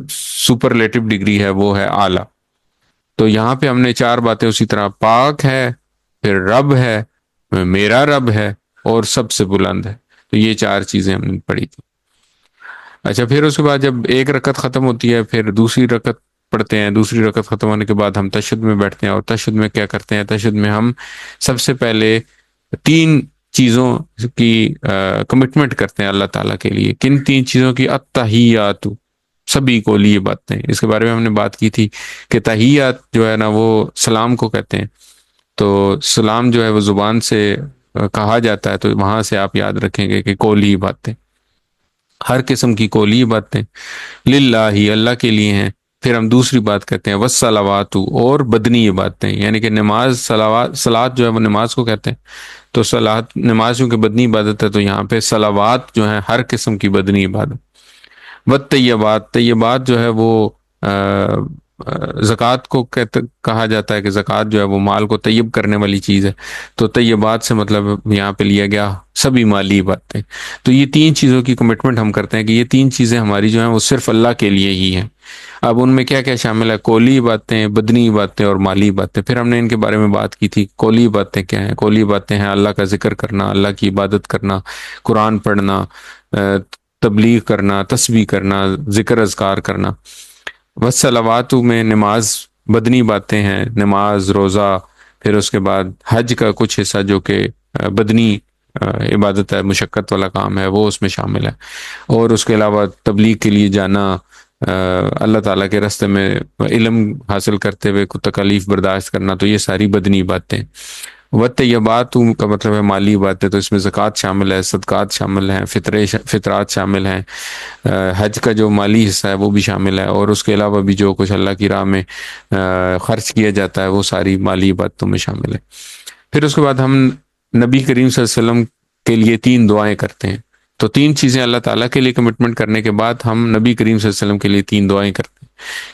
سپرلیٹو ڈگری ہے وہ ہے اعلیٰ. تو یہاں پہ ہم نے چار باتیں اسی طرح، پاک ہے، پھر رب ہے، میرا رب ہے، اور سب سے بلند ہے. تو یہ چار چیزیں ہم نے پڑھی تھی. اچھا، پھر اس کے بعد جب ایک رکعت ختم ہوتی ہے پھر دوسری رکعت پڑھتے ہیں. دوسری رکعت ختم ہونے کے بعد ہم تشہد میں بیٹھتے ہیں. اور تشہد میں کیا کرتے ہیں؟ تشہد میں ہم سب سے پہلے تین چیزوں کی کمٹمنٹ کرتے ہیں اللہ تعالیٰ کے لیے. کن تین چیزوں کی؟ التحیات، سبھی کو لیے باتیں. اس کے بارے میں ہم نے بات کی تھی کہ تحیات جو ہے نا وہ سلام کو کہتے ہیں. تو سلام جو ہے وہ زبان سے کہا جاتا ہے، تو وہاں سے آپ یاد رکھیں گے کہ کولی باتیں، ہر قسم کی کولی باتیں للہ، اللہ کے لیے ہیں. پھر ہم دوسری بات کرتے ہیں والصلوات، اور بدنی باتیں، یعنی کہ نماز، صلوات جو ہے وہ نماز کو کہتے ہیں. تو صلوات نماز کیونکہ بدنی عبادت ہے، تو یہاں پہ صلوات جو ہیں ہر قسم کی بدنی عبادت. والطیبات، طیبات جو ہے وہ زکوٰۃ کو کہا جاتا ہے کہ زکوٰۃ جو ہے وہ مال کو طیب کرنے والی چیز ہے. تو طیبات سے مطلب یہاں پہ لیا گیا سبھی مالی باتیں. تو یہ تین چیزوں کی کمٹمنٹ ہم کرتے ہیں کہ یہ تین چیزیں ہماری جو ہیں وہ صرف اللہ کے لیے ہی ہیں. اب ان میں کیا کیا شامل ہے؟ کولی باتیں، بدنی باتیں، اور مالی باتیں. پھر ہم نے ان کے بارے میں بات کی تھی. کولی باتیں کیا ہیں؟ کولی باتیں ہیں اللہ کا ذکر کرنا، اللہ کی عبادت کرنا، قرآن پڑھنا، تبلیغ کرنا، تسبیح کرنا، ذکر اذکار کرنا. والصلوات میں نماز بدنی باتیں ہیں، نماز، روزہ. پھر اس کے بعد حج کا کچھ حصہ جو کہ بدنی عبادت ہے، مشقت والا کام ہے، وہ اس میں شامل ہے. اور اس کے علاوہ تبلیغ کے لیے جانا، اللہ تعالیٰ کے راستے میں علم حاصل کرتے ہوئے کوئی تکالیف برداشت کرنا، تو یہ ساری بدنی باتیں. وطیبات کا مطلب ہے مالی باتیں، تو اس میں زکوٰۃ شامل ہے، صدقات شامل ہیں، فطرات شامل ہیں، حج کا جو مالی حصہ ہے وہ بھی شامل ہے، اور اس کے علاوہ بھی جو کچھ اللہ کی راہ میں خرچ کیا جاتا ہے وہ ساری مالی باتوں میں شامل ہے۔ پھر اس کے بعد ہم نبی کریم صلی اللہ علیہ وسلم کے لیے 3 دعائیں کرتے ہیں۔ تو 3 چیزیں اللہ تعالیٰ کے لیے کمٹمنٹ کرنے کے بعد ہم نبی کریم صلی اللہ علیہ وسلم کے لیے 3 دعائیں کرتے ہیں۔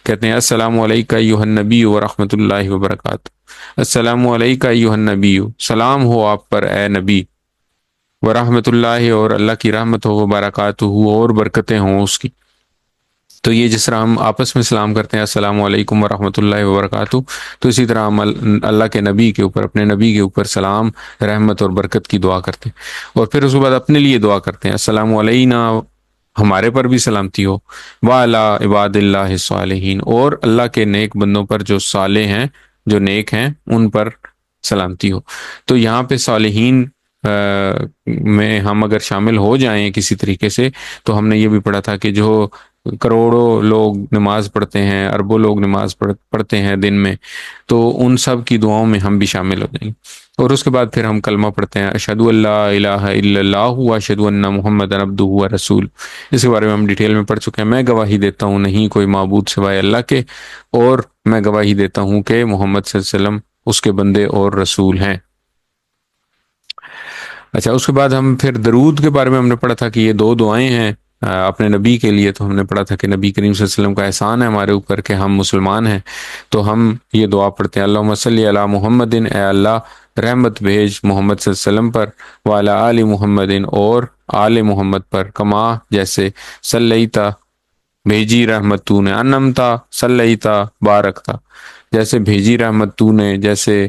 کہتے ہیں السلام علیکہ ایھا النبی ورحمۃ اللہ وبرکاتہ، السلام علیکہ ایھا النبی، سلام ہو آپ پر اے نبی، ورحمۃ اللہ، اور اللہ کی رحمت ہو، وبرکاتہ، اور برکتیں ہوں اس کی۔ تو یہ جس طرح ہم آپس میں سلام کرتے ہیں السلام علیکم ورحمۃ اللہ وبرکاتہ، تو اسی طرح ہم اللہ کے نبی کے اوپر، اپنے نبی کے اوپر سلام، رحمت اور برکت کی دعا کرتے ہیں، اور پھر اس کے بعد اپنے لیے دعا کرتے ہیں السلام علینا، ہمارے پر بھی سلامتی ہو، وعلی عباد اللہ الصالحین، اور اللہ کے نیک بندوں پر جو صالح ہیں، جو نیک ہیں، ان پر سلامتی ہو۔ تو یہاں پہ صالحین میں ہم اگر شامل ہو جائیں کسی طریقے سے، تو ہم نے یہ بھی پڑھا تھا کہ جو کروڑوں لوگ نماز پڑھتے ہیں، اربوں لوگ نماز پڑھتے ہیں دن میں، تو ان سب کی دعاؤں میں ہم بھی شامل ہو جائیں گے۔ اور اس کے بعد پھر ہم کلمہ پڑھتے ہیں اشہد ان لا الہ الا اللہ واشہد ان محمد عبدہ ورسول۔ اس کے بارے میں ہم ڈیٹیل میں پڑھ چکے ہیں۔ میں گواہی دیتا ہوں نہیں کوئی معبود سوائے اللہ کے، اور میں گواہی دیتا ہوں کہ محمد صلی اللہ علیہ وسلم اس کے بندے اور رسول ہیں۔ اچھا، اس کے بعد ہم پھر درود کے بارے میں ہم نے پڑھا تھا کہ یہ 2 دعائیں ہیں اپنے نبی کے لیے۔ تو ہم نے پڑھا تھا کہ نبی کریم صلی اللہ علیہ وسلم کا احسان ہے ہمارے اوپر کہ ہم مسلمان ہیں، تو ہم یہ دعا پڑھتے ہیں اللہم صلی علی محمد، اے اللہ رحمت بھیج محمد صلی اللہ علیہ وسلم پر، وعلی آل محمد، اور آل محمد پر، کما جیسے صلیتا بھیجی رحمت تو نے، انمتا صلیتا بارکتا جیسے بھیجی رحمت تو نے، جیسے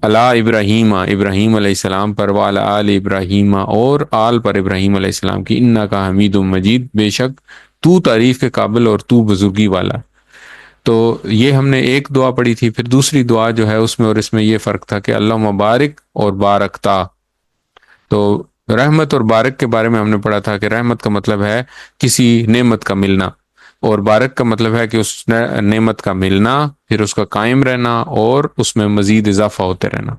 علی ابراہیم، ابراہیم علیہ السلام پر، وعلی آل ابراہیم، اور آل پر ابراہیم علیہ السلام کی، انکا حمید مجید، بے شک تو تعریف کے قابل اور تو بزرگی والا۔ تو یہ ہم نے ایک دعا پڑھی تھی۔ پھر دوسری دعا جو ہے اس میں اور اس میں یہ فرق تھا کہ اللہ مبارک اور بارکتا۔ تو رحمت اور بارک کے بارے میں ہم نے پڑھا تھا کہ رحمت کا مطلب ہے کسی نعمت کا ملنا، اور بارک کا مطلب ہے کہ اس نعمت کا ملنا، پھر اس کا قائم رہنا، اور اس میں مزید اضافہ ہوتے رہنا۔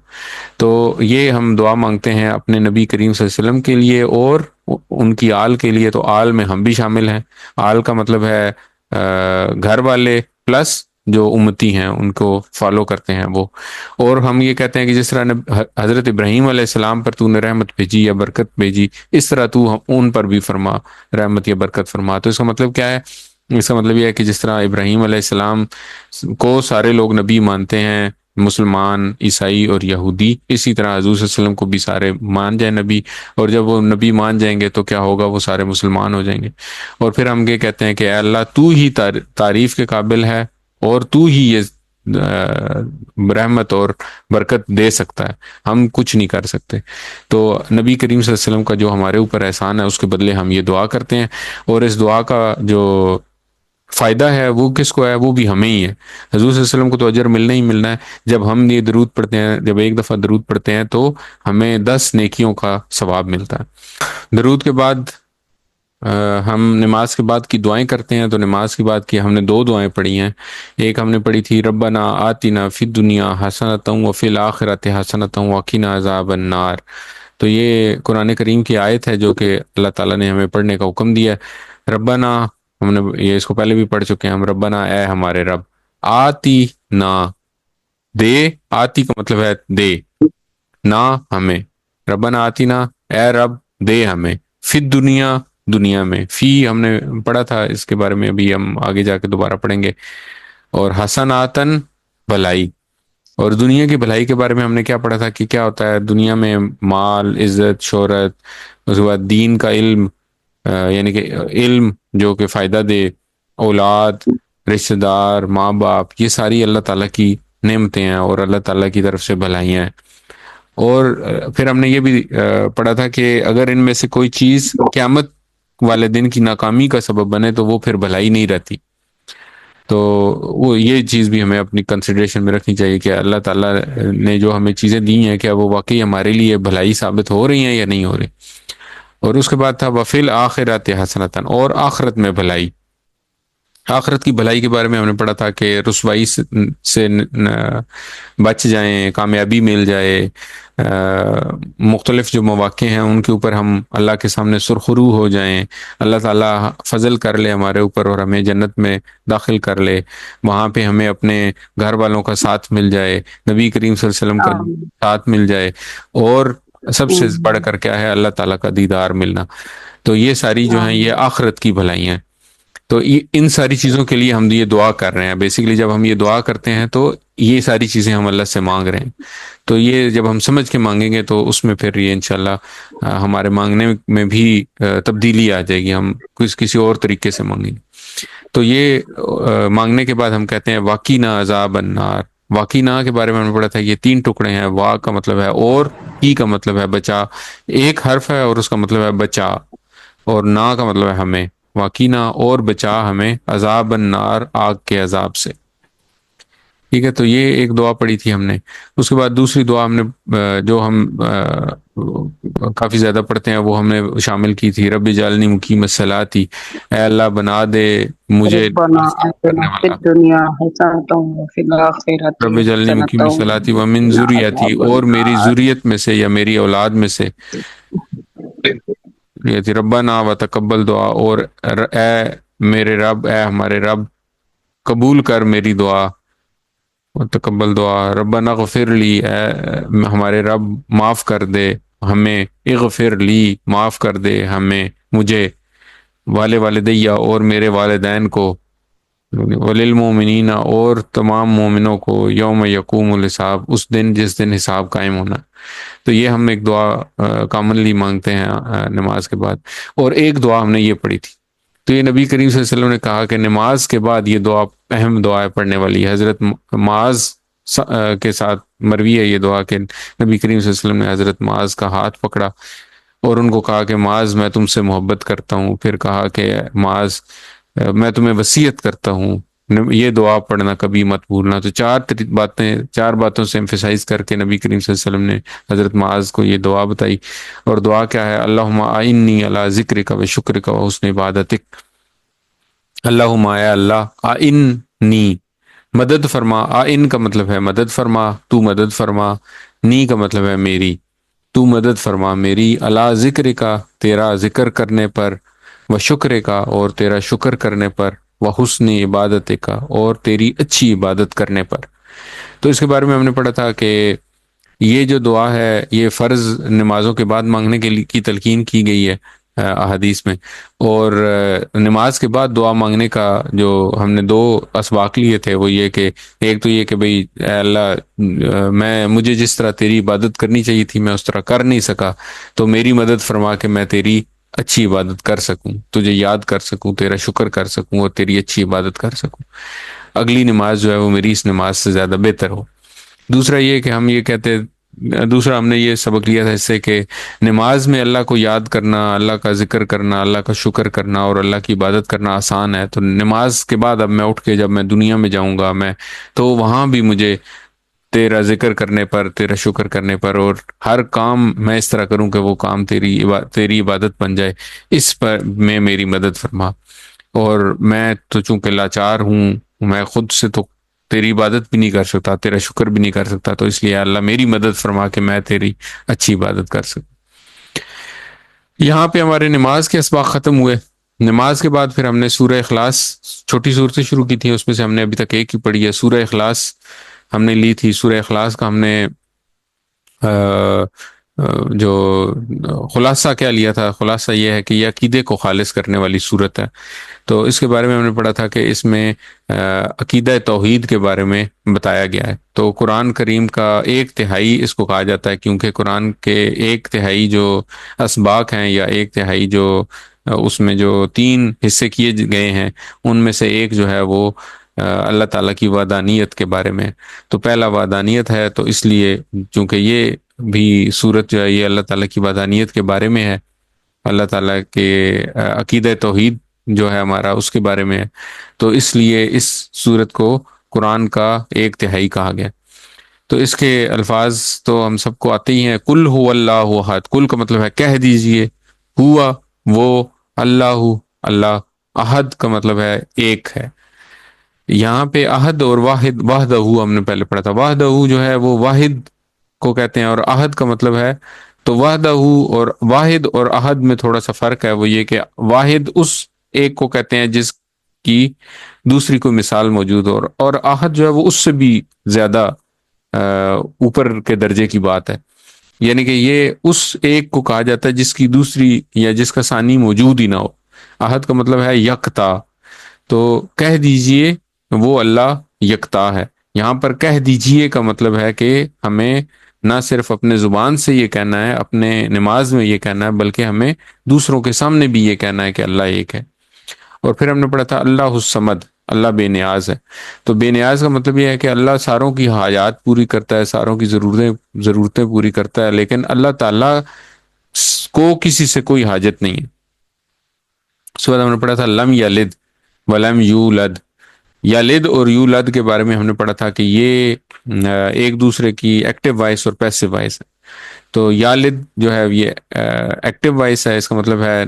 تو یہ ہم دعا مانگتے ہیں اپنے نبی کریم صلی اللہ علیہ وسلم کے لیے اور ان کی آل کے لیے۔ تو آل میں ہم بھی شامل ہیں۔ آل کا مطلب ہے گھر والے پلس جو امتی ہیں، ان کو فالو کرتے ہیں وہ۔ اور ہم یہ کہتے ہیں کہ جس طرح حضرت ابراہیم علیہ السلام پر تو نے رحمت بھیجی یا برکت بھیجی، اس طرح تو ان پر بھی فرما رحمت یا برکت فرما۔ تو اس کا مطلب کیا ہے؟ اس کا مطلب یہ ہے کہ جس طرح ابراہیم علیہ السلام کو سارے لوگ نبی مانتے ہیں، مسلمان، عیسائی اور یہودی، اسی طرح حضور صلی اللہ علیہ وسلم کو بھی سارے مان جائیں نبی، اور جب وہ نبی مان جائیں گے تو کیا ہوگا؟ وہ سارے مسلمان ہو جائیں گے۔ اور پھر ہم یہ کہتے ہیں کہ اے اللہ تو ہی تعریف کے قابل ہے، اور تو ہی یہ رحمت اور برکت دے سکتا ہے، ہم کچھ نہیں کر سکتے۔ تو نبی کریم صلی اللہ علیہ وسلم کا جو ہمارے اوپر احسان ہے اس کے بدلے ہم یہ دعا کرتے ہیں، اور اس دعا کا جو فائدہ ہے وہ کس کو ہے؟ وہ بھی ہمیں ہی ہے۔ حضور صلی اللہ علیہ وسلم کو تو اجر ملنا ہی ملنا ہے۔ جب ہم یہ درود پڑھتے ہیں، جب ایک دفعہ درود پڑھتے ہیں تو ہمیں 10 نیکیوں کا ثواب ملتا ہے۔ درود کے بعد ہم نماز کے بعد کی دعائیں کرتے ہیں۔ تو نماز کے بعد کی ہم نے 2 دعائیں پڑھی ہیں۔ ایک ہم نے پڑھی تھی ربنا آتنا فی الدنیا حسنۃ وفی الآخرۃ حسنۃ وقنا عذاب النار۔ تو یہ قرآن کریم کی آیت ہے جو کہ اللہ تعالیٰ نے ہمیں پڑھنے کا حکم دیا ہے۔ ربنا، ہم نے یہ اس کو پہلے بھی پڑھ چکے ہیں ہم، ربنا اے ہمارے رب، آتی نا دے، آتی کا مطلب ہے دے، نا ہمیں، ربنا آتی نا اے رب دے ہمیں، فی دنیا، دنیا میں، فی ہم نے پڑھا تھا، اس کے بارے میں ابھی ہم آگے جا کے دوبارہ پڑھیں گے، اور حسناتن بھلائی، اور دنیا کی بھلائی کے بارے میں ہم نے کیا پڑھا تھا کہ کیا ہوتا ہے دنیا میں؟ مال، عزت، شہرت، اس کے بعد دین کا علم، یعنی کہ علم جو کہ فائدہ دے، اولاد، رشتہ دار، ماں باپ، یہ ساری اللہ تعالیٰ کی نعمتیں ہیں اور اللہ تعالیٰ کی طرف سے بھلائیاں ہیں۔ اور پھر ہم نے یہ بھی پڑھا تھا کہ اگر ان میں سے کوئی چیز قیامت والے دن کی ناکامی کا سبب بنے تو وہ پھر بھلائی نہیں رہتی۔ تو وہ یہ چیز بھی ہمیں اپنی کنسیڈریشن میں رکھنی چاہیے کہ اللہ تعالیٰ نے جو ہمیں چیزیں دی ہیں کیا وہ واقعی ہمارے لیے بھلائی ثابت ہو رہی ہیں یا نہیں ہو رہی۔ اور اس کے بعد تھا وفی الآخرۃ حسنۃ، اور آخرت میں بھلائی۔ آخرت کی بھلائی کے بارے میں ہم نے پڑھا تھا کہ رسوائی سے بچ جائیں، کامیابی مل جائے، مختلف جو مواقع ہیں ان کے اوپر ہم اللہ کے سامنے سرخرو ہو جائیں، اللہ تعالیٰ فضل کر لے ہمارے اوپر اور ہمیں جنت میں داخل کر لے، وہاں پہ ہمیں اپنے گھر والوں کا ساتھ مل جائے، نبی کریم صلی اللہ علیہ وسلم کا آمین ساتھ مل جائے، اور سب سے بڑھ آمین کر کیا ہے، اللہ تعالیٰ کا دیدار ملنا۔ تو یہ ساری جو ہیں یہ آمین آخرت کی بھلائی ہیں۔ تو ان ساری چیزوں کے لیے ہم یہ دعا کر رہے ہیں، بیسیکلی جب ہم یہ دعا کرتے ہیں تو یہ ساری چیزیں ہم اللہ سے مانگ رہے ہیں۔ تو یہ جب ہم سمجھ کے مانگیں گے تو اس میں پھر یہ انشاءاللہ ہمارے مانگنے میں بھی تبدیلی آ جائے گی، ہم کسی اور طریقے سے مانگیں گے۔ تو یہ مانگنے کے بعد ہم کہتے ہیں واقینا عذاب النار۔ واقینا کے بارے میں ہم نے پڑھا تھا، یہ 3 ٹکڑے ہیں۔ وا کا مطلب ہے اور، کی کا مطلب ہے بچا، ایک حرف ہے اور اس کا مطلب ہے بچا، اور نا کا مطلب ہے ہمیں، واقینا اور بچا ہمیں عذاب النار، آگ کے عذاب سے۔ ٹھیک ہے، تو یہ ایک دعا پڑھی تھی ہم نے۔ اس کے بعد دوسری دعا ہم نے جو ہم کافی زیادہ پڑھتے ہیں وہ ہم نے شامل کی تھی، رب اجعلنی مقیم الصلاۃ، اے اللہ بنا دے مجھے ربنا نماز قائم آتنا کرنے فی والا، الدنیا حسنۃ وفی الآخرۃ رب اجعلنی حسنۃ مقیم الصلاۃ ومن وقنا ذریتی، عذاب اور میری النار۔ ذریت میں سے یا میری اولاد میں سے، یہ تھی ربنا وتقبل دعا، اور اے میرے رب، اے ہمارے رب قبول کر میری دعا، تقبل دعا، ربنا اغفر لی، اے ہمارے رب معاف کر دے ہمیں، اغفر لی معاف کر دے ہمیں، مجھے، والدیہ اور میرے والدین کو، وللمؤمنین اور تمام مومنوں کو، یوم یقوم الحساب، اس دن جس دن حساب قائم ہونا۔ تو یہ ہم ایک دعا کامنلی مانگتے ہیں نماز کے بعد۔ اور ایک دعا ہم نے یہ پڑھی تھی، تو یہ نبی کریم صلی اللہ علیہ وسلم نے کہا کہ نماز کے بعد یہ دعا اہم دعا ہے پڑھنے والی ہے۔ حضرت معاذ کے ساتھ مروی ہے یہ دعا کہ نبی کریم صلی اللہ علیہ وسلم نے حضرت معاذ کا ہاتھ پکڑا اور ان کو کہا کہ معاذ میں تم سے محبت کرتا ہوں، پھر کہا کہ معاذ میں تمہیں وصیت کرتا ہوں یہ دعا پڑھنا کبھی مت بھولنا۔ تو چار باتوں سے ایمفیسائز کر کے نبی کریم صلی اللہ علیہ وسلم نے حضرت معاذ کو یہ دعا بتائی۔ اور دعا کیا ہے؟ اللہم اعنی علی ذکرک و شکرک و حسن عبادتک، اللہم اے اللہ، اعنی مدد فرما، آئن کا مطلب ہے مدد فرما، تو مدد فرما، نی کا مطلب ہے میری، تو مدد فرما میری، اللہ ذکر کا تیرا ذکر کرنے پر، و شکر کا اور تیرا شکر کرنے پر، و حسن عبادت کا اور تیری اچھی عبادت کرنے پر۔ تو اس کے بارے میں ہم نے پڑھا تھا کہ یہ جو دعا ہے یہ فرض نمازوں کے بعد مانگنے کی تلقین کی گئی ہے احادیث میں۔ اور نماز کے بعد دعا مانگنے کا جو ہم نے 2 اسباق لیے تھے وہ یہ کہ ایک تو یہ کہ بھئی اے اللہ مجھے جس طرح تیری عبادت کرنی چاہیے تھی میں اس طرح کر نہیں سکا، تو میری مدد فرما کہ میں تیری اچھی عبادت کر سکوں، تجھے یاد کر سکوں، تیرا شکر کر سکوں اور تیری اچھی عبادت کر سکوں، اگلی نماز جو ہے وہ میری اس نماز سے زیادہ بہتر ہو۔ دوسرا یہ کہ دوسرا ہم نے یہ سبق لیا تھا اس سے کہ نماز میں اللہ کو یاد کرنا، اللہ کا ذکر کرنا، اللہ کا شکر کرنا اور اللہ کی عبادت کرنا آسان ہے۔ تو نماز کے بعد اب میں اٹھ کے جب میں دنیا میں جاؤں گا تو وہاں بھی مجھے تیرا ذکر کرنے پر، تیرا شکر کرنے پر، اور ہر کام میں اس طرح کروں کہ وہ کام تیری عبادت بن جائے، اس پر میں میری مدد فرما۔ اور میں تو چونکہ لاچار ہوں، میں خود سے تو تیری عبادت بھی نہیں کر سکتا، تیرا شکر بھی نہیں کر سکتا، تو اس لیے اللہ میری مدد فرما کہ میں تیری اچھی عبادت کر سکوں۔ یہاں پہ ہمارے نماز کے اسباق ختم ہوئے۔ نماز کے بعد پھر ہم نے سورہ اخلاص، چھوٹی صورتیں شروع کی تھیں، اس میں سے ہم نے ابھی تک ایک ہی پڑھی ہے، سورہ اخلاص ہم نے لی تھی۔ سورہ اخلاص کا ہم نے جو خلاصہ کیا لیا تھا، خلاصہ یہ ہے کہ یہ عقیدے کو خالص کرنے والی صورت ہے۔ تو اس کے بارے میں ہم نے پڑھا تھا کہ اس میں عقیدہ توحید کے بارے میں بتایا گیا ہے۔ تو قرآن کریم کا 1/3 اس کو کہا جاتا ہے، کیونکہ قرآن کے 1/3 جو اسباق ہیں یا 1/3 جو اس میں جو 3 حصے کیے گئے ہیں ان میں سے ایک جو ہے وہ اللہ تعالیٰ کی وحدانیت کے بارے میں۔ تو پہلا وحدانیت ہے، تو اس لیے چونکہ یہ بھی صورت جو ہے یہ اللہ تعالیٰ کی وحدانیت کے بارے میں ہے، اللہ تعالیٰ کے عقیدہ توحید جو ہے ہمارا اس کے بارے میں ہے، تو اس لیے اس صورت کو قرآن کا 1/3 کہا گیا۔ تو اس کے الفاظ تو ہم سب کو آتے ہی ہیں، قل هو اللہ احد، کل کا مطلب ہے کہہ دیجئے، ہوا وہ، اللہ اللہ، احد کا مطلب ہے ایک ہے۔ یہاں پہ عہد اور واحد، وحدہ ہم نے پہلے پڑھا تھا، وحدہ جو ہے وہ واحد کو کہتے ہیں، اور عہد کا مطلب ہے، تو وحدہ اور واحد اور عہد میں تھوڑا سا فرق ہے، وہ یہ کہ واحد اس ایک کو کہتے ہیں جس کی دوسری کوئی مثال موجود ہو، اور عہد جو ہے وہ اس سے بھی زیادہ اوپر کے درجے کی بات ہے، یعنی کہ یہ اس ایک کو کہا جاتا ہے جس کی دوسری یا جس کا ثانی موجود ہی نہ ہو۔ عہد کا مطلب ہے یکتا، تو کہہ دیجئے وہ اللہ یکتا ہے۔ یہاں پر کہہ دیجئے کا مطلب ہے کہ ہمیں نہ صرف اپنے زبان سے یہ کہنا ہے، اپنے نماز میں یہ کہنا ہے، بلکہ ہمیں دوسروں کے سامنے بھی یہ کہنا ہے کہ اللہ ایک ہے۔ اور پھر ہم نے پڑھا تھا اللہ الصمد، اللہ بے نیاز ہے۔ تو بے نیاز کا مطلب یہ ہے کہ اللہ ساروں کی حاجات پوری کرتا ہے، ساروں کی ضرورتیں پوری کرتا ہے، لیکن اللہ تعالیٰ کو کسی سے کوئی حاجت نہیں ہے۔ اس کے بعد ہم نے پڑھا تھا لم یلد ولم یولد، یلد اور یولد کے بارے میں ہم نے پڑھا تھا کہ یہ ایک دوسرے کی ایکٹیو وائس اور پیسو وائس ہے۔ تو یالد جو ہے یہ ایکٹیو وائس ہے، اس کا مطلب ہے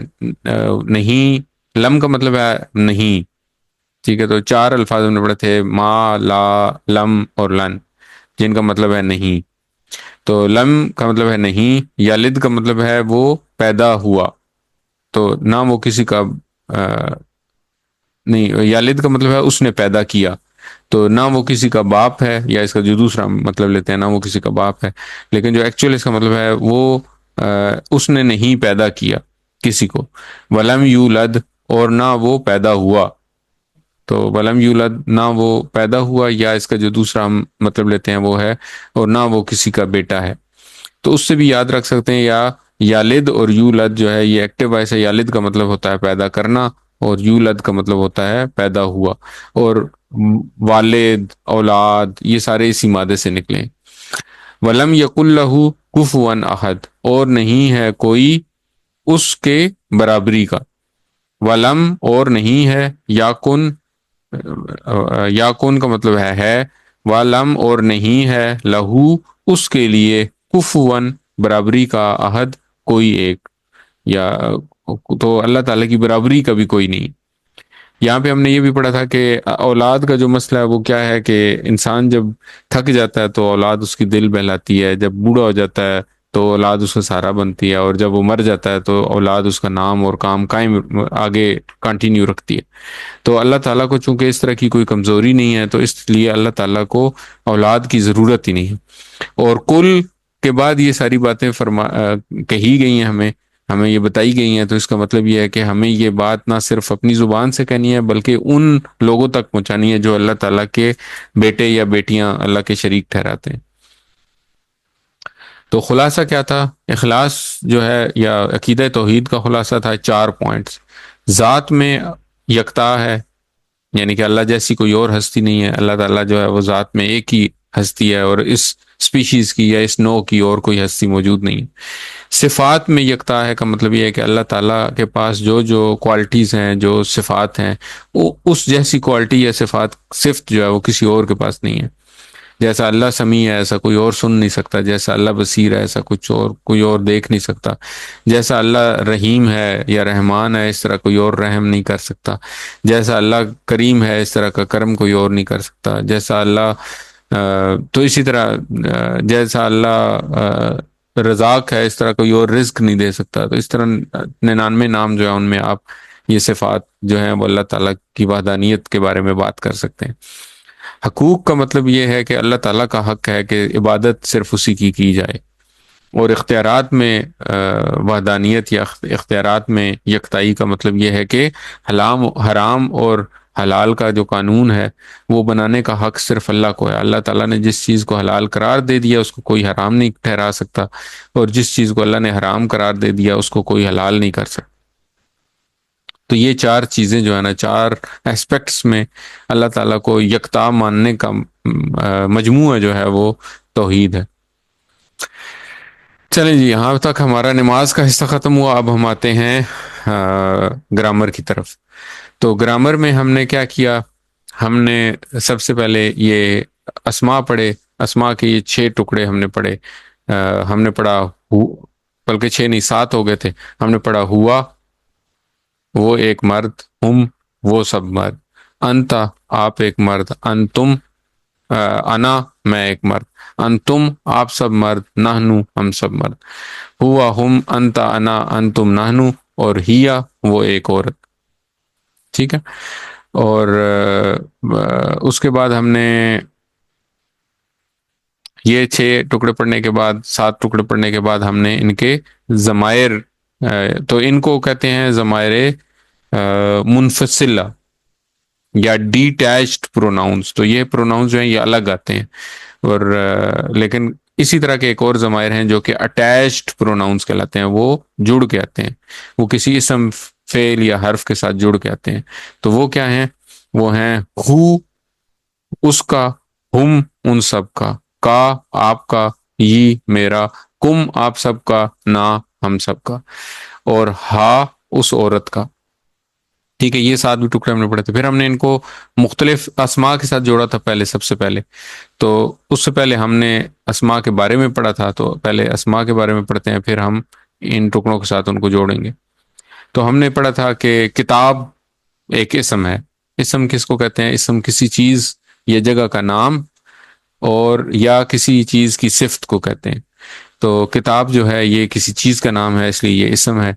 نہیں، لم کا مطلب ہے نہیں، ٹھیک ہے۔ تو چار الفاظ ہم نے پڑھے تھے، ما، لا، لم اور لن، جن کا مطلب ہے نہیں۔ تو لم کا مطلب ہے نہیں، یالد کا مطلب ہے وہ پیدا ہوا، تو نہ وہ کسی کا نہیں، یالد کا مطلب ہے اس نے پیدا کیا، تو نہ وہ کسی کا باپ ہے، یا اس کا جو دوسرا مطلب لیتے ہیں نہ وہ کسی کا باپ ہے، لیکن جو ایکچوئل اس کا مطلب ہے وہ اس نے نہیں پیدا کیا کسی کو۔ ولم یولد، اور نہ وہ پیدا ہوا، تو ولم یولد نہ وہ پیدا ہوا، یا اس کا جو دوسرا ہم مطلب لیتے ہیں وہ ہے اور نہ وہ کسی کا بیٹا ہے۔ تو اس سے بھی یاد رکھ سکتے ہیں، یا یالد اور یولد جو ہے یہ ایکٹیو وائس ہے، یالد کا مطلب ہوتا ہے پیدا کرنا، اور یولد کا مطلب ہوتا ہے پیدا ہوا، اور والد، اولاد، یہ سارے اسی مادے سے نکلے۔ ولم یقل لہ کفوا احد، اور نہیں ہے کوئی اس کے برابری کا۔ ولم، اور نہیں ہے، یاکن، یاکن کا مطلب ہے، ولم، اور نہیں ہے، لہو، اس کے لیے، کفوا، برابری کا، احد، کوئی ایک، یا تو اللہ تعالیٰ کی برابری کا بھی کوئی نہیں۔ یہاں پہ ہم نے یہ بھی پڑھا تھا کہ اولاد کا جو مسئلہ ہے وہ کیا ہے کہ انسان جب تھک جاتا ہے تو اولاد اس کی دل بہلاتی ہے، جب بوڑھا ہو جاتا ہے تو اولاد اس کا سہارا بنتی ہے، اور جب وہ مر جاتا ہے تو اولاد اس کا نام اور کام قائم آگے کنٹینیو رکھتی ہے۔ تو اللہ تعالیٰ کو چونکہ اس طرح کی کوئی کمزوری نہیں ہے، تو اس لیے اللہ تعالیٰ کو اولاد کی ضرورت ہی نہیں ہے۔ اور کل کے بعد یہ ساری باتیں کہی گئی ہیں، ہمیں یہ بتائی گئی ہیں، تو اس کا مطلب یہ ہے کہ ہمیں یہ بات نہ صرف اپنی زبان سے کہنی ہے، بلکہ ان لوگوں تک پہنچانی ہے جو اللہ تعالیٰ کے بیٹے یا بیٹیاں اللہ کے شریک ٹھہراتے ہیں۔ تو خلاصہ کیا تھا؟ اخلاص جو ہے یا عقیدہ توحید کا خلاصہ تھا 4 پوائنٹس۔ ذات میں یکتا ہے، یعنی کہ اللہ جیسی کوئی اور ہستی نہیں ہے، اللہ تعالیٰ جو ہے وہ ذات میں ایک ہی ہستی ہے، اور اس اسپیشیز کی یا اس نوع کی اور کوئی ہستی موجود نہیں۔ صفات میں یکتا ہے کا مطلب یہ ہے کہ اللہ تعالیٰ کے پاس جو کوالٹیز ہیں، جو صفات ہیں، وہ اس جیسی کوالٹی یا صفت جو ہے وہ کسی اور کے پاس نہیں ہے۔ جیسا اللہ سمیع ہے ایسا کوئی اور سن نہیں سکتا، جیسا اللہ بصیر ہے ایسا کوئی اور دیکھ نہیں سکتا، جیسا اللہ رحیم ہے یا رحمان ہے اس طرح کوئی اور رحم نہیں کر سکتا، جیسا اللہ کریم ہے اس طرح کا کرم کوئی اور نہیں کر سکتا، جیسا اللہ تو اسی طرح جیسا اللہ رزاق ہے اس طرح کوئی اور رزق نہیں دے سکتا۔ تو اس طرح 99 نام جو ہے ان میں آپ یہ صفات جو ہیں وہ اللہ تعالیٰ کی وحدانیت کے بارے میں بات کر سکتے ہیں۔ حقوق کا مطلب یہ ہے کہ اللہ تعالیٰ کا حق ہے کہ عبادت صرف اسی کی جائے، اور اختیارات میں وحدانیت یا اختیارات میں یکتائی کا مطلب یہ ہے کہ حرام اور حلال کا جو قانون ہے وہ بنانے کا حق صرف اللہ کو ہے۔ اللہ تعالیٰ نے جس چیز کو حلال قرار دے دیا اس کو کوئی حرام نہیں ٹھہرا سکتا، اور جس چیز کو اللہ نے حرام قرار دے دیا اس کو کوئی حلال نہیں کر سکتا۔ تو یہ 4 چیزیں جو ہے نا، 4 ایسپیکٹس میں اللہ تعالیٰ کو یکتا ماننے کا مجموعہ جو ہے وہ توحید ہے۔ چلیں جی، یہاں تک ہمارا نماز کا حصہ ختم ہوا۔ اب ہم آتے ہیں گرامر کی طرف۔ تو گرامر میں ہم نے کیا کیا؟ ہم نے سب سے پہلے یہ اسماء پڑھے، اسماء کے یہ 6 ٹکڑے ہم نے پڑھے۔ ہم نے پڑھا بلکہ 6 نہیں 7 ہو گئے تھے۔ ہم نے پڑھا ہوا، وہ ایک مرد، ہم وہ سب مرد، انتا آپ ایک مرد، انتم انا میں ایک مرد، انتم آپ سب مرد، نحنو ہم سب مرد، ہوا ہم، انت انا انتم نحنو، اور ہیا وہ ایک عورت. ٹھیک ہے. اور اس کے بعد ہم نے یہ 6 ٹکڑے پڑھنے کے بعد، 7 ٹکڑے پڑھنے کے بعد ہم نے ان کے ضمائر، تو ان کو کہتے ہیں ضمائر منفصلہ یا ڈیٹیچڈ پروناؤنس. تو یہ پروناؤنس جو ہیں یہ الگ آتے ہیں، اور لیکن اسی طرح کے ایک اور ضمائر ہیں جو کہ اٹیچڈ پروناؤنس کہلاتے ہیں، وہ جڑ کے آتے ہیں، وہ کسی اسم، فعل یا حرف کے ساتھ جڑ کے آتے ہیں. تو وہ کیا ہیں؟ وہ ہیں ہو اس کا، ہم ان سب کا آپ کا، یہ میرا، کم آپ سب کا، نا ہم سب کا، اور ہا اس عورت کا. ٹھیک ہے. یہ 7 بھی ٹکڑے ہم نے پڑھے تھے. پھر ہم نے ان کو مختلف اسماء کے ساتھ جوڑا تھا پہلے، سب سے پہلے. تو اس سے پہلے ہم نے اسماء کے بارے میں پڑھا تھا، تو پہلے اسماء کے بارے میں پڑھتے ہیں، پھر ہم ان ٹکڑوں کے ساتھ ان کو جوڑیں گے. تو ہم نے پڑھا تھا کہ کتاب ایک اسم ہے. اسم کس کو کہتے ہیں؟ اسم کسی چیز یا جگہ کا نام اور یا کسی چیز کی صفت کو کہتے ہیں. تو کتاب جو ہے یہ کسی چیز کا نام ہے، اس لیے یہ اسم ہے.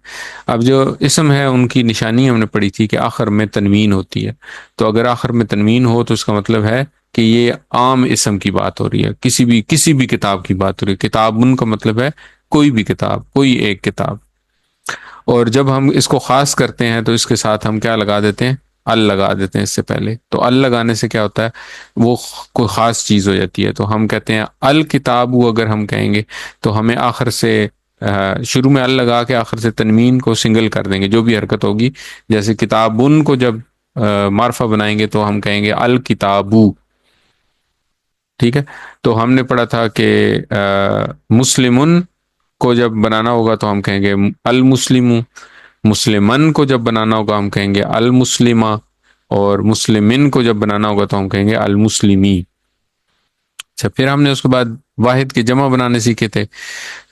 اب جو اسم ہے ان کی نشانی ہم نے پڑھی تھی کہ آخر میں تنوین ہوتی ہے. تو اگر آخر میں تنوین ہو تو اس کا مطلب ہے کہ یہ عام اسم کی بات ہو رہی ہے، کسی بھی کتاب کی بات ہو رہی ہے. کتاب ان کا مطلب ہے کوئی بھی کتاب، کوئی ایک کتاب. اور جب ہم اس کو خاص کرتے ہیں تو اس کے ساتھ ہم کیا لگا دیتے ہیں؟ ال لگا دیتے ہیں اس سے پہلے. تو ال لگانے سے کیا ہوتا ہے؟ وہ کوئی خاص چیز ہو جاتی ہے. تو ہم کہتے ہیں الکتاب، اگر ہم کہیں گے تو ہمیں آخر سے شروع میں ال لگا کے آخر سے تنوین کو سنگل کر دیں گے جو بھی حرکت ہوگی. جیسے کتابن کو جب معرفہ بنائیں گے تو ہم کہیں گے الکتابو. ٹھیک ہے. تو ہم نے پڑھا تھا کہ مسلمن کو جب بنانا ہوگا تو ہم کہیں گے المسلم، مسلمن کو جب بنانا ہوگا ہم کہیں گے المسلمہ، اور مسلمن کو جب بنانا ہوگا تو ہم کہیں گے المسلمی. اچھا. پھر ہم نے اس کے بعد واحد کے جمع بنانے سیکھے تھے.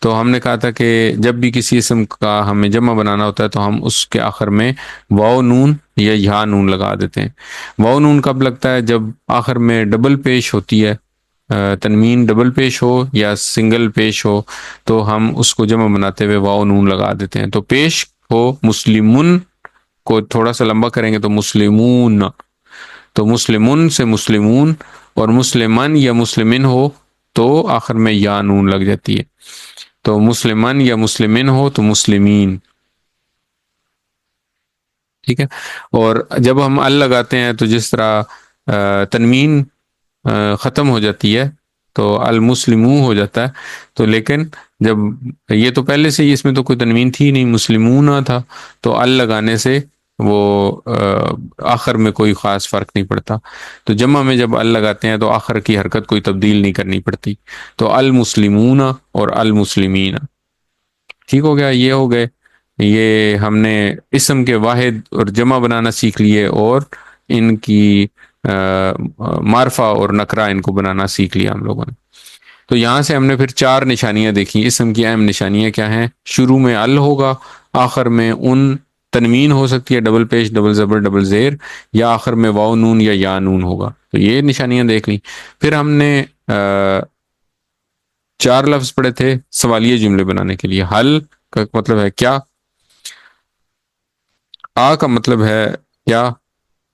تو ہم نے کہا تھا کہ جب بھی کسی اسم کا ہمیں جمع بنانا ہوتا ہے تو ہم اس کے آخر میں واو نون یا یا نون لگا دیتے ہیں. واو نون کب لگتا ہے؟ جب آخر میں ڈبل پیش ہوتی ہے، تنوین ڈبل پیش ہو یا سنگل پیش ہو تو ہم اس کو جمع بناتے ہوئے واو نون لگا دیتے ہیں. تو پیش ہو مسلمون کو تھوڑا سا لمبا کریں گے تو مسلمون، تو مسلمون سے مسلمون، اور مسلمن یا مسلمن ہو تو آخر میں یا نون لگ جاتی ہے. تو مسلمن یا مسلمن ہو تو مسلمین. ٹھیک ہے. اور جب ہم ال لگاتے ہیں تو جس طرح تنوین ختم ہو جاتی ہے تو المسلمو ہو جاتا ہے. تو لیکن جب یہ تو پہلے سے ہی اس میں تو کوئی تنوین تھی نہیں، مسلمون تھا، تو ال لگانے سے وہ آخر میں کوئی خاص فرق نہیں پڑتا. تو جمع میں جب ال لگاتے ہیں تو آخر کی حرکت کوئی تبدیل نہیں کرنی پڑتی. تو المسلمون اور المسلمین. ٹھیک ہو گیا. یہ ہو گئے، یہ ہم نے اسم کے واحد اور جمع بنانا سیکھ لیے، اور ان کی معرفہ اور نکرہ ان کو بنانا سیکھ لیا ہم لوگوں نے. تو یہاں سے ہم نے پھر 4 نشانیاں دیکھی. اسم کی اہم نشانیاں کیا ہیں؟ شروع میں ال ہوگا، آخر میں ان تنوین ہو سکتی ہے ڈبل پیش، ڈبل زبر، ڈبل زیر، یا آخر میں واو نون یا یا نون ہوگا. تو یہ نشانیاں دیکھ لی. پھر ہم نے 4 لفظ پڑھے تھے سوالیہ جملے بنانے کے لیے. حل کا مطلب ہے کیا، آ کا مطلب ہے کیا،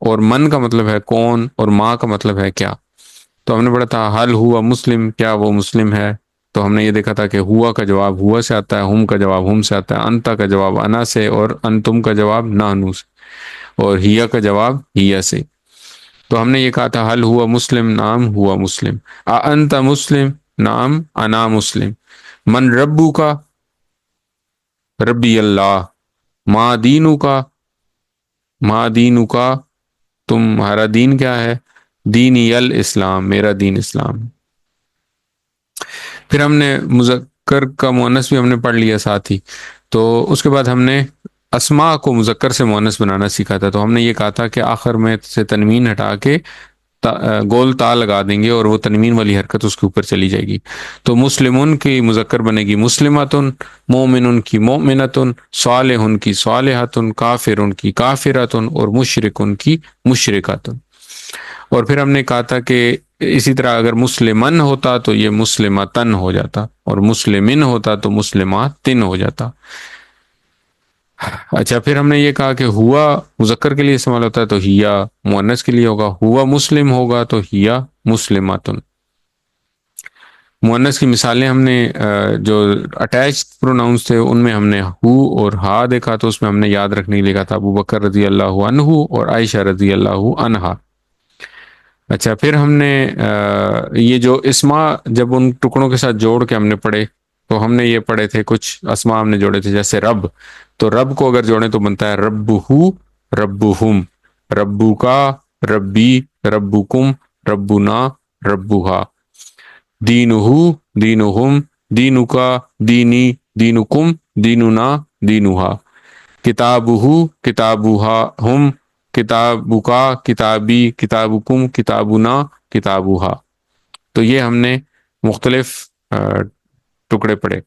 اور من کا مطلب ہے کون، اور ماں کا مطلب ہے کیا. تو ہم نے پڑھا تھا حل ہوا مسلم، کیا وہ مسلم ہے. تو ہم نے یہ دیکھا تھا کہ ہوا کا جواب ہوا سے آتا ہے، ہم کا جواب ہم سے آتا ہے، انتا کا جواب انا سے، اور انتم کا جواب نانو سے، اور ہیا کا جواب ہیا سے. تو ہم نے یہ کہا تھا حل ہوا مسلم، نام ہوا مسلم. انت مسلم، نام انا مسلم. من ربو کا، ربی اللہ. ما دینو کا، ما دینو کا، تمہارا دین کیا ہے؟ دینی الاسلام، میرا دین اسلام. پھر ہم نے مذکر کا مؤنث بھی ہم نے پڑھ لیا ساتھ ہی. تو اس کے بعد ہم نے اسماء کو مذکر سے مؤنث بنانا سیکھا تھا. تو ہم نے یہ کہا تھا کہ آخر میں سے تنوین ہٹا کے گول تا لگا دیں گے اور وہ تنوین والی حرکت اس کے اوپر چلی جائے گی. تو مسلمون کی مذکر بنے گی مسلمتن، مومن کی مومنتن، صالح کی صالحتن، کافر کی کافرتن، اور مشرک کی مشرکتن. اور پھر ہم نے کہا تھا کہ اسی طرح اگر مسلمن ہوتا تو یہ مسلمتن ہو جاتا، اور مسلمن ہوتا تو مسلماتن ہو جاتا۔ اچھا، پھر ہم نے یہ کہا کہ ہوا مذکر کے لیے استعمال ہوتا ہے تو ہیا مؤنث کے لیے ہوگا، ہوا مسلم ہوگا تو ہیا مسلماتن۔ مؤنث کی مثالیں ہم نے جو اٹیچ پروناؤنس تھے ان میں ہم نے ہو اور ہا دیکھا، تو اس میں ہم نے یاد رکھنے کے لیے کہا تھا ابو بکر رضی اللہ عنہ اور عائشہ رضی اللہ عنہا۔ اچھا، پھر ہم نے یہ جو اسما جب ان ٹکڑوں کے ساتھ جوڑ کے ہم نے پڑھے تو ہم نے یہ پڑھے تھے، کچھ اسما ہم نے جوڑے تھے جیسے رب، تو رب کو اگر جوڑیں تو بنتا ہے ربہ ربہم، ربو کا ربی ربکم ربنا ربوہا، دینہ دینہم دینکا دینی دینکم دیننا دینہا، کتابہ کتابہا ہم کتابکا کتابی کتابکم کتابنا کتابہا۔ تو یہ ہم نے مختلف ٹکڑے پڑھے۔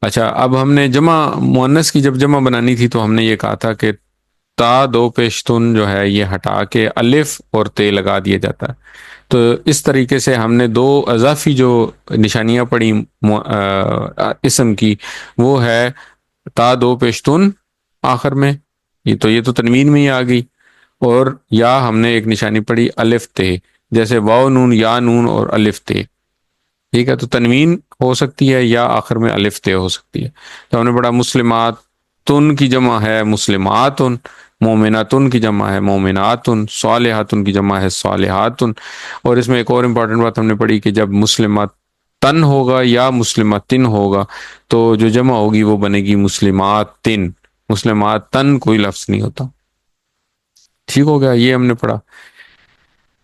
اچھا، اب ہم نے جمع مؤنث کی جب جمع بنانی تھی تو ہم نے یہ کہا تھا کہ تا دو پیشتن جو ہے یہ ہٹا کے الف اور تے لگا دیا جاتا ہے۔ تو اس طریقے سے ہم نے دو اضافی جو نشانیاں پڑھی اسم کی، وہ ہے تا دو پیشتن آخر میں، یہ تو تنوین میں ہی آ گئی، اور یا ہم نے ایک نشانی پڑھی الف تے، جیسے واو نون یا نون اور الف تے، ٹھیک ہے، تو تنوین ہو سکتی ہے یا آخر میں الف تے ہو سکتی ہے۔ تو ہم نے پڑھا مسلمات تن کی جمع ہے مسلماتن، مومناتن کی جمع ہے مومناتن، صالحاتن کی جمع ہے صالحاتن۔ اور اس میں ایک اور امپورٹنٹ بات ہم نے پڑھی کہ جب مسلمات تن ہوگا یا مسلماتن ہوگا تو جو جمع ہوگی وہ بنے گی مسلماتن، مسلمات تن کوئی لفظ نہیں ہوتا۔ ٹھیک ہو گیا، یہ ہم نے پڑھا۔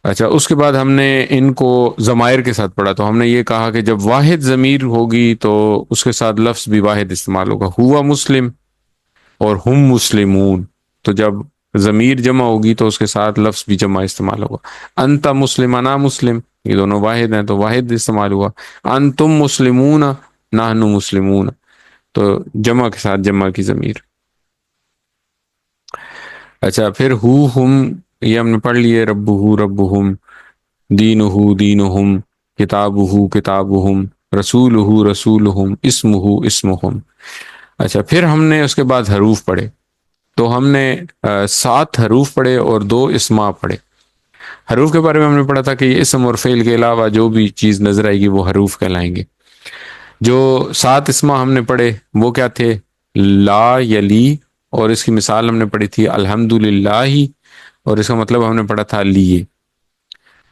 اچھا، اس کے بعد ہم نے ان کو ضمائر کے ساتھ پڑھا، تو ہم نے یہ کہا کہ جب واحد ضمیر ہوگی تو اس کے ساتھ لفظ بھی واحد استعمال ہوگا، ہوا مسلم اور ہم مسلمون، تو جب ضمیر جمع ہوگی تو اس کے ساتھ لفظ بھی جمع استعمال ہوگا، انت مسلم انا مسلم، یہ دونوں واحد ہیں تو واحد استعمال ہوا، انتم مسلمون نحن مسلمون، تو جمع کے ساتھ جمع کی ضمیر۔ اچھا، پھر ہم یہ ہم نے پڑھ لیے، ربہ ربہم، دینہ دینہم، کتابہ کتابہم، رسولہ رسولہم، اسمہ اسمہم۔ اچھا، پھر ہم نے اس کے بعد حروف پڑھے، تو ہم نے 7 حروف پڑھے اور 2 اسما پڑھے۔ حروف کے بارے میں ہم نے پڑھا تھا کہ یہ اسم اور فعل کے علاوہ جو بھی چیز نظر آئے گی وہ حروف کہلائیں گے۔ جو 7 اسما ہم نے پڑھے وہ کیا تھے؟ لا یلی، اور اس کی مثال ہم نے پڑھی تھی الحمدللہ، اور اس کا مطلب ہم نے پڑھا تھا لیے۔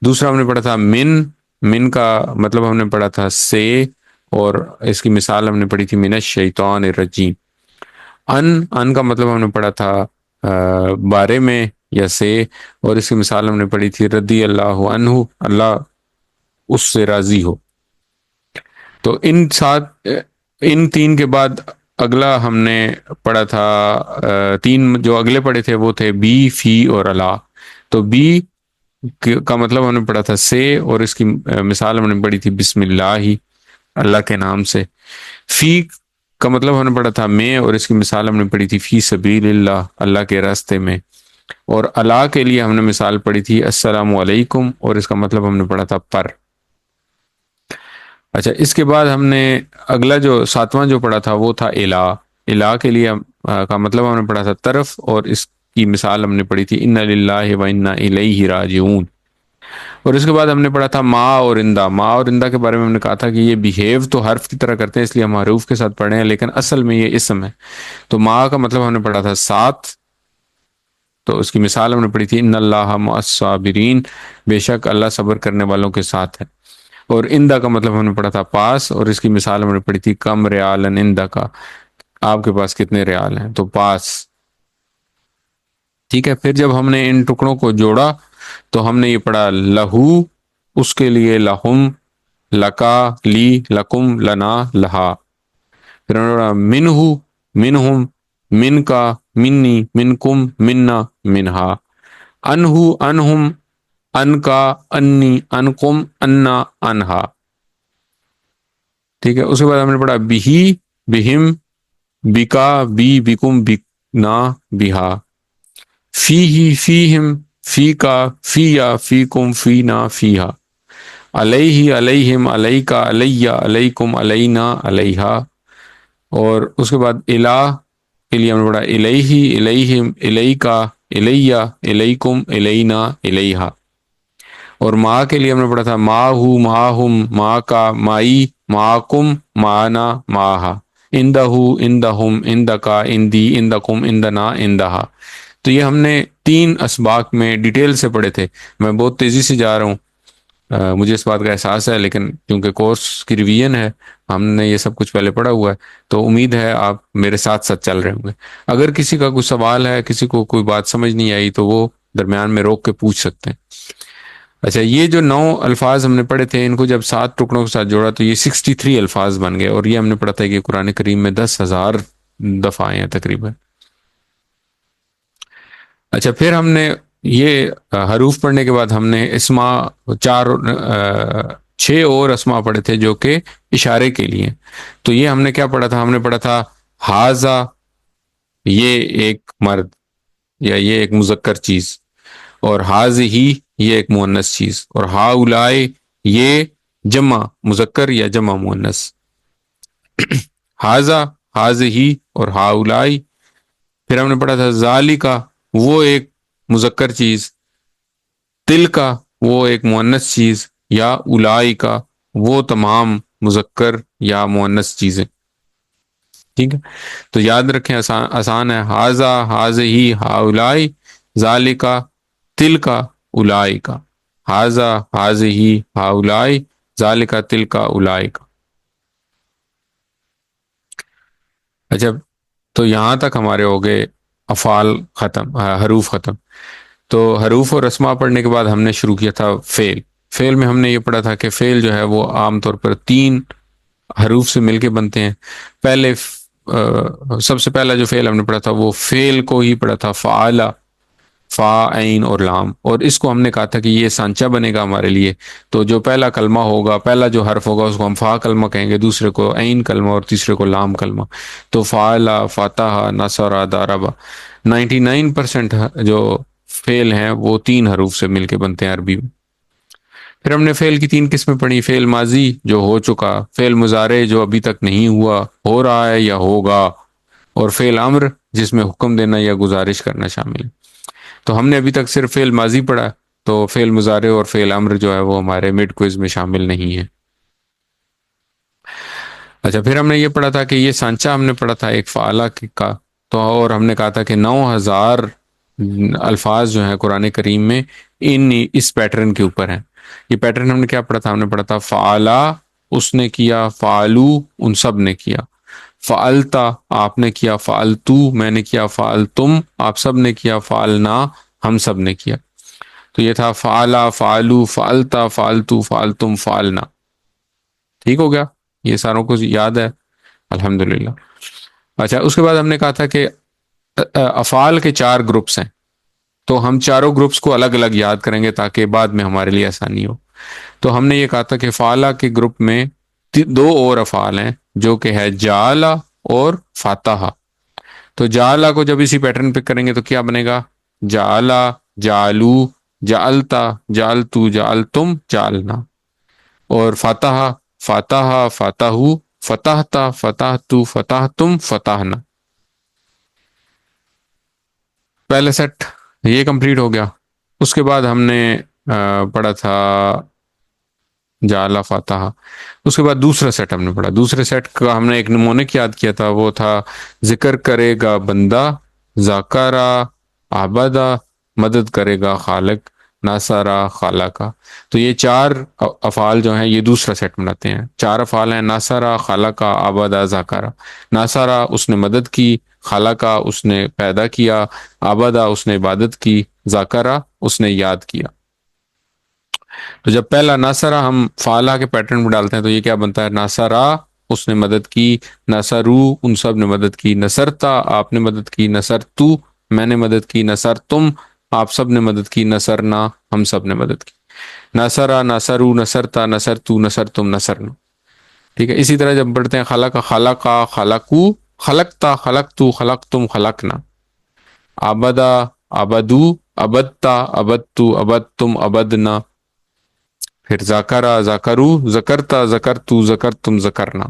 دوسرا ہم نے پڑھا تھا من کا مطلب ہم نے پڑھا تھا سے، اور اس کی مثال ہم نے پڑھی تھی من الشیطان الرجیم۔ ان کا مطلب ہم نے پڑھا تھا بارے میں یا سے، اور اس کی مثال ہم نے پڑھی تھی رضی اللہ عنہ، اللہ اس سے راضی ہو۔ تو ان 3 کے بعد اگلا ہم نے پڑھا تھا 3 جو اگلے پڑھے تھے وہ تھے بی فی اور الا۔ تو بی کا مطلب ہم نے پڑھا تھا سے، اور اس کی مثال ہم نے پڑھی تھی بسم اللہ، اللہ کے نام سے۔ فی کا مطلب ہم نے پڑھا تھا میں، اور اس کی مثال ہم نے پڑھی تھی فی سبیل اللہ، اللہ کے راستے میں۔ اور اللہ کے لیے ہم نے مثال پڑھی تھی السلام علیکم، اور اس کا مطلب ہم نے پڑھا تھا پر۔ اچھا، اس کے بعد ہم نے اگلا جو 7واں جو پڑھا تھا وہ تھا الہ کے لیے کا مطلب ہم نے پڑھا تھا طرف، اور اس کی مثال ہم نے پڑھی تھی انا للہ و انا الیہ راجعون۔ اور اس کے بعد ہم نے پڑھا تھا ما اور اندہ کے بارے میں ہم نے کہا تھا کہ یہ بیہیو تو حرف کی طرح کرتے ہیں، اس لیے ہم حروف کے ساتھ پڑھے ہیں، لیکن اصل میں یہ اسم ہے۔ تو ما کا مطلب ہم نے پڑھا تھا ساتھ، تو اس کی مثال ہم نے پڑھی تھی ان اللہ مع الصابرین، بے شک اللہ صبر کرنے والوں کے ساتھ ہے۔ اور اندہ کا مطلب ہم نے پڑھا تھا پاس، اور اس کی مثال ہم نے پڑھی تھی کم ریالن اندہ کا، آپ کے پاس کتنے ریال ہیں، تو پاس۔ ٹھیک ہے، پھر جب ہم نے ان ٹکڑوں کو جوڑا تو ہم نے یہ پڑھا لہو اس کے لیے، لہم لکا لی لکم لنا لہا۔ پھر ہم نے پڑھا منہ منہم من کا منی منکم منا منہا، انہ انہم ان کا انی انکم انا انہا۔ ٹھیک ہے، اس کے بعد ہم نے پڑھا بہی بہم بکا بی بکم بکنا بہا، فیہی فیہم فی کا فیا فیکم فینا فیہا، علیہ علیہم علیکا علیہ علیکم علینا علیہا، اور اس کے بعد الہ کے لیے ہم نے پڑھا الیہ الیہم الیکا الیہ الیکم الینا الیہا، اور ما کے لیے ہم نے پڑھا تھا ما ہو ماہم ما کا مائی معکم معنا ماہا، اندہ اندہم اندکا اندی اندکم اندنا اندہا۔ تو یہ ہم نے 3 اسباق میں ڈیٹیل سے پڑھے تھے۔ میں بہت تیزی سے جا رہا ہوں، مجھے اس بات کا احساس ہے، لیکن کیونکہ کورس کی ریویژن ہے، ہم نے یہ سب کچھ پہلے پڑھا ہوا ہے، تو امید ہے آپ میرے ساتھ ساتھ چل رہے ہوں گے۔ اگر کسی کا کوئی سوال ہے، کسی کو کوئی بات سمجھ نہیں آئی، تو وہ درمیان میں روک کے پوچھ سکتے ہیں۔ اچھا، یہ جو 9 الفاظ ہم نے پڑھے تھے، ان کو جب 7 ٹکڑوں کے ساتھ جوڑا تو یہ 63 الفاظ بن گئے، اور یہ ہم نے پڑھا تھا کہ قرآن کریم میں 10,000 دفعہ آئے ہیں تقریباً۔ اچھا، پھر ہم نے یہ حروف پڑھنے کے بعد ہم نے اسما 6 اور اسما پڑھے تھے جو کہ اشارے کے لیے۔ تو یہ ہم نے کیا پڑھا تھا؟ ہم نے پڑھا تھا ہاذا، یہ ایک مرد یا یہ ایک مذکر چیز، اور ہاذہی یہ ایک مؤنث چیز، اور ہاؤلائے یہ جمع مذکر یا جمع مؤنث۔ ہاذا، ہاذہی اور ہاؤلائی۔ پھر ہم نے پڑھا تھا ذالکا، وہ ایک مذکر چیز، تلکا وہ ایک مؤنث چیز، یا الائی کا وہ تمام مذکر یا مؤنث چیزیں۔ ٹھیک ہے، تو یاد رکھیں، آسان ہے، ہاذا ہاذہی ہاؤلائی، ذالکا تلکا الائی کا، ہاذا ہاذہی ہاؤلائی، ذالکا تلکا الائی کا۔ اچھا، تو یہاں تک ہمارے ہو گئے افعال ختم، حروف ختم۔ تو حروف اور اسما پڑھنے کے بعد ہم نے شروع کیا تھا فعل۔ فعل میں ہم نے یہ پڑھا تھا کہ فعل جو ہے وہ عام طور پر 3 حروف سے مل کے بنتے ہیں۔ پہلے سب سے پہلا جو فعل ہم نے پڑھا تھا وہ فعل کو ہی پڑھا تھا، فعل، فا عین اور لام، اور اس کو ہم نے کہا تھا کہ یہ سانچہ بنے گا ہمارے لیے۔ تو جو پہلا کلمہ ہوگا، پہلا جو حرف ہوگا، اس کو ہم فا کلمہ کہیں گے، دوسرے کو عین کلمہ اور تیسرے کو لام کلمہ۔ تو فعل، فتح، نصر، ضرب، 99% جو فعل ہیں وہ 3 حروف سے مل کے بنتے ہیں عربی میں۔ پھر ہم نے فعل کی 3 قسمیں پڑھی، فعل ماضی جو ہو چکا، فعل مضارع جو ابھی تک نہیں ہوا، ہو رہا ہے یا ہوگا، اور فعل امر جس میں حکم دینا یا گزارش کرنا شامل ہے۔ تو ہم نے ابھی تک صرف فعل ماضی پڑھا، تو فعل مضارع اور فعل امر جو ہے وہ ہمارے مڈ کوئز میں شامل نہیں ہے۔ اچھا، پھر ہم نے یہ پڑھا تھا کہ یہ سانچہ ہم نے پڑھا تھا ایک فعلہ کا، تو اور ہم نے کہا تھا کہ 9,000 الفاظ جو ہیں قرآن کریم میں اس پیٹرن کے اوپر ہیں۔ یہ پیٹرن ہم نے کیا پڑھا تھا؟ ہم نے پڑھا تھا فعلا، اس نے کیا، فعلو ان سب نے کیا، فعلتا آپ نے کیا، فعلتو میں نے کیا، فعلتم آپ سب نے کیا، فعلنا ہم سب نے کیا۔ تو یہ تھا فعلا، فعلو، فعلتا، فعلتو، فعلتم، فعلنا۔ ٹھیک ہو گیا؟ یہ ساروں کو یاد ہے الحمدللہ۔ اچھا، اس کے بعد ہم نے کہا تھا کہ افعال کے 4 گروپس ہیں، تو ہم چاروں گروپس کو الگ الگ یاد کریں گے تاکہ بعد میں ہمارے لیے آسانی ہو۔ تو ہم نے یہ کہا تھا کہ فعلہ کے گروپ میں 2 اور افعال ہیں جو کہ ہے جعلا اور فاتحہ۔ تو جعلا کو جب اسی پیٹرن پہ کریں گے تو کیا بنے گا؟ جعلا، جعلو، جعلتا، جعلتو، جعلتم، جعلنا۔ اور فاتحہ، فاتحہ، فاتحو، فتحتا، فتحتو، فتحتم، فتحنا۔ پہلے سیٹ یہ کمپلیٹ ہو گیا۔ اس کے بعد ہم نے پڑھا تھا جعلا، فاتحہ۔ اس کے بعد دوسرا سیٹ ہم نے پڑھا، دوسرے سیٹ کا ہم نے ایک نمونک یاد کیا تھا، وہ تھا ذکر کرے گا بندہ، ذاکرہ عبدہ مدد کرے گا خالق، ناصرہ خالقہ۔ تو یہ 4 افعال جو ہیں یہ دوسرا سیٹ بناتے ہیں۔ 4 افعال ہیں، ناصرہ، خالقہ، عبدہ، ذاکرہ۔ ناصرہ اس نے مدد کی، خالقہ اس نے پیدا کیا، عبدہ اس نے عبادت کی، ذاکرہ اس نے یاد کیا۔ تو جب پہلا ناصرہ ہم فعلہ کے پیٹرن میں ڈالتے ہیں تو یہ کیا بنتا ہے؟ ناصرہ اس نے مدد کی، نصرو ان سب نے مدد کی، نصرتا آپ نے مدد کی، نصرتو میں نے مدد کی، نصرتم آپ سب نے مدد کی، نصرنا ہم سب نے مدد کی۔ نصرہ، نصرو، نصرتا، نصرتو، نصرتم، نصرنا۔ ٹھیک ہے، اسی طرح جب پڑھتے ہیں خلق، خلقا، خلقو، خلقتا، خلقتو، خلقتم، خلقنا۔ عبدہ، عبدو ابدتا، ابدتو، ابدتم، ابدنا. پھر ذاکرا، ذاکرو، ذکرتا، ذکرتو، ذکرتم، ذکرنا.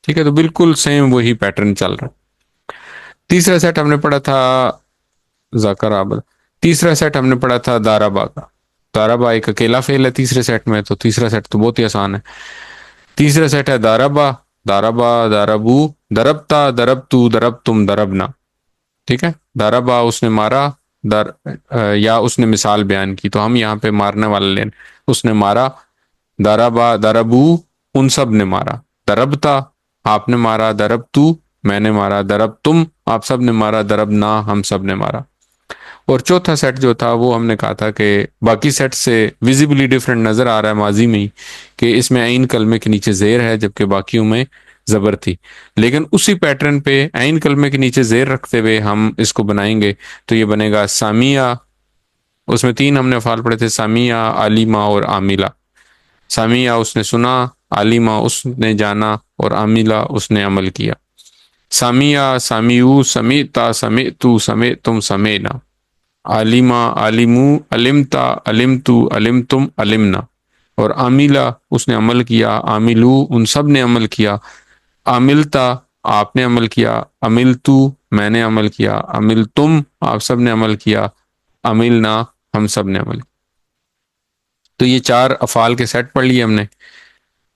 ٹھیک ہے، تو بالکل سیم وہی پیٹرن چل رہا ہے. تیسرا سیٹ ہم نے پڑھا تھا ذاکرا ابد. تیسرا سیٹ ہم نے پڑھا تھا دارابا کا. دارابا ایک اکیلا فعل ہے تیسرے سیٹ میں، تو تیسرا سیٹ تو بہت ہی آسان ہے. تیسرا سیٹ ہے دارابا، دارابا، داربو، دربتا، دربتو، دربتم، دربنا. ٹھیک ہے، دارابا اس نے مارا، در یا اس نے مثال بیان کی، تو ہم یہاں پہ مارنے والا لین، اس نے مارا. دارابا، داربو، ان سب نے مارا. دربتا، آپ نے مارا. دربتو، میں نے مارا. دربتم، آپ سب نے مارا. دربنا، ہم سب نے مارا. اور چوتھا سیٹ جو تھا وہ ہم نے کہا تھا کہ باقی سیٹ سے ویزیبلی ڈفرنٹ نظر آ رہا ہے ماضی میں ہی، کہ اس میں عین کلمے کے نیچے زیر ہے جبکہ باقیوں میں زبر تھی. لیکن اسی پیٹرن پہ عین کلمے کے نیچے زیر رکھتے ہوئے ہم اس کو بنائیں گے تو یہ بنے گا سامیہ. اس میں تین ہم نے افعال پڑھے تھے، سامیہ، عالمہ اور عاملہ. سامیہ اس نے سنا، عالمہ اس نے جانا، اور عاملہ اس نے عمل کیا. سامیہ، سامیو، سمیتا، سمیتو، سمیتم، سمینا. عالمہ، عالمو، علمتا، علمتو، علمتم، علمنا. اور عاملہ اس نے عمل کیا، عاملو ان سب نے عمل کیا. عاملتا، آپ نے عمل کیا. عملتو، میں نے عمل کیا. عملتم، آپ سب نے عمل کیا. عملنا، ہم سب نے عمل کیا. تو یہ چار افعال کے سیٹ پڑھ لیے ہم نے.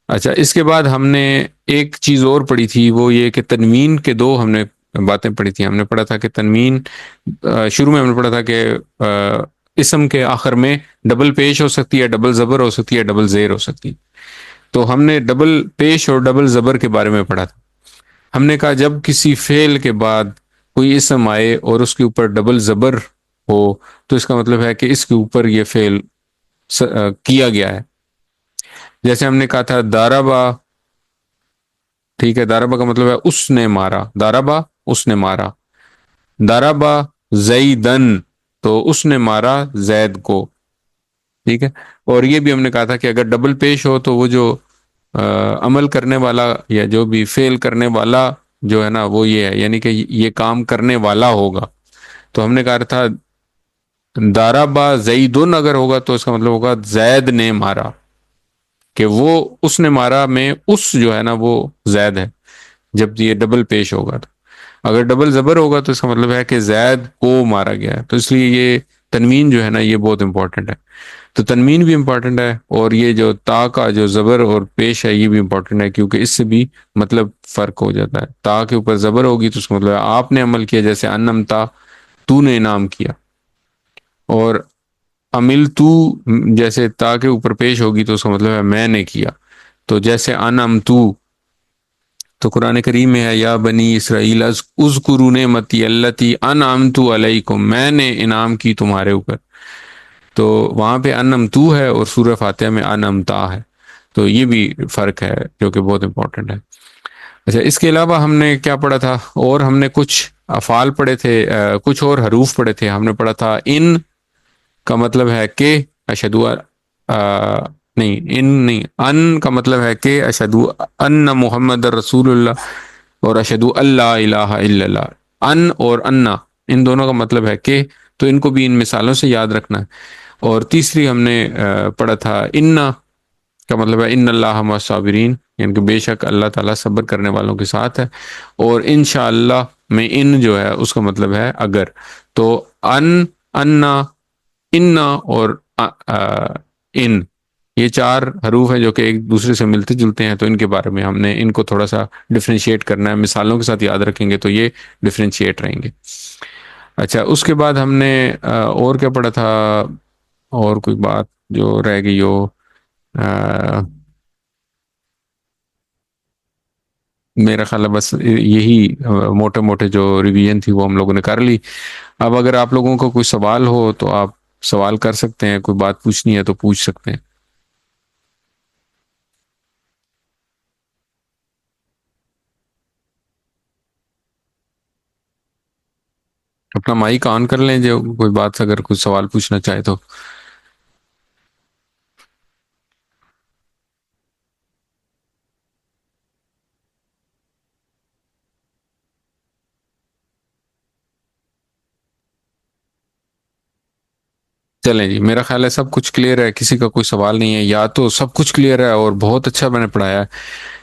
اچھا، اس کے بعد ہم نے ایک چیز اور پڑھی تھی، وہ یہ کہ تنوین کے دو ہم نے باتیں پڑھی تھی. ہم نے پڑھا تھا کہ تنوین، شروع میں ہم نے پڑھا تھا کہ اسم کے آخر میں ڈبل پیش ہو سکتی ہے، ڈبل زبر ہو سکتی ہے، ڈبل زیر ہو سکتی ہے. تو ہم نے ڈبل پیش اور ڈبل زبر کے بارے میں پڑھا تھا. ہم نے کہا جب کسی فعل کے بعد کوئی اسم آئے اور اس کے اوپر ڈبل زبر ہو تو اس کا مطلب ہے کہ اس کے اوپر یہ فعل کیا گیا ہے. جیسے ہم نے کہا تھا دارابا. ٹھیک ہے، دارابا کا مطلب ہے اس نے مارا. دارابا اس نے مارا. دارابا زیدن، تو اس نے مارا زید کو. ٹھیک ہے، اور یہ بھی ہم نے کہا تھا کہ اگر ڈبل پیش ہو تو وہ جو عمل کرنے والا یا جو بھی فعل کرنے والا جو ہے نا وہ یہ ہے، یعنی کہ یہ کام کرنے والا ہوگا. تو ہم نے کہا تھا دارابا زیدن اگر ہوگا تو اس کا مطلب ہوگا زید نے مارا، کہ وہ اس نے مارا میں اس جو ہے نا وہ زید ہے جب یہ ڈبل پیش ہوگا. تو اگر ڈبل زبر ہوگا تو اس کا مطلب ہے کہ زید کو مارا گیا ہے. تو اس لیے یہ تنوین جو ہے نا یہ بہت امپورٹنٹ ہے. تو تنوین بھی امپورٹنٹ ہے، اور یہ جو تا کا جو زبر اور پیش ہے یہ بھی امپورٹنٹ ہے، کیونکہ اس سے بھی مطلب فرق ہو جاتا ہے. تا کے اوپر زبر ہوگی تو اس کا مطلب ہے آپ نے عمل کیا، جیسے انمتا، تو نے انعام کیا. اور عمل تو جیسے تا کے اوپر پیش ہوگی تو اس کا مطلب ہے میں نے کیا. تو جیسے انعم تو قرآن کریم میں ہے یا بنی اسرائیل اذکروا نعمتی التی انعمت علیکم، میں نے انعام کی تمہارے اوپر. تو وہاں پہ انم تو ہے اور سورہ فاتحہ میں انمتا ہے. تو یہ بھی فرق ہے جو کہ بہت امپورٹنٹ ہے. اچھا، اس کے علاوہ ہم نے کیا پڑھا تھا، اور ہم نے کچھ افعال پڑھے تھے، کچھ اور حروف پڑھے تھے. ہم نے پڑھا تھا ان کا مطلب ہے کہ اشہدو نہیں، ان نہیں، ان کا مطلب ہے کہ اشہدو ان محمد رسول اللہ، اور اشہدو اللہ الہ الا اللہ. ان اور انا، ان دونوں کا مطلب ہے کہ، تو ان کو بھی ان مثالوں سے یاد رکھنا ہے. اور تیسری ہم نے پڑھا تھا انا کا مطلب ہے ان اللہ مع الصابرین، یعنی کہ بے شک اللہ تعالیٰ صبر کرنے والوں کے ساتھ ہے. اور انشاءاللہ میں ان جو ہے اس کا مطلب ہے اگر. تو ان، انا، انا اور ان، یہ چار حروف ہیں جو کہ ایک دوسرے سے ملتے جلتے ہیں. تو ان کے بارے میں ہم نے ان کو تھوڑا سا ڈفرینشیٹ کرنا ہے، مثالوں کے ساتھ یاد رکھیں گے تو یہ ڈفرینشیٹ رہیں گے. اچھا، اس کے بعد ہم نے اور کیا پڑھا تھا، اور کوئی بات جو رہ گئی ہو. میرا خیال ہے بس یہی موٹے موٹے جو ریویژن تھی وہ ہم لوگوں نے کر لی. اب اگر آپ لوگوں کو کوئی سوال ہو تو آپ سوال کر سکتے ہیں، کوئی بات پوچھنی ہے تو پوچھ سکتے ہیں. اپنا مائک آن کر لیں جو کوئی بات اگر کوئی سوال پوچھنا چاہے تو. چلیں جی، میرا خیال ہے سب کچھ کلیئر ہے، کسی کا کوئی سوال نہیں ہے، یا تو سب کچھ کلیئر ہے اور بہت اچھا میں نے پڑھایا،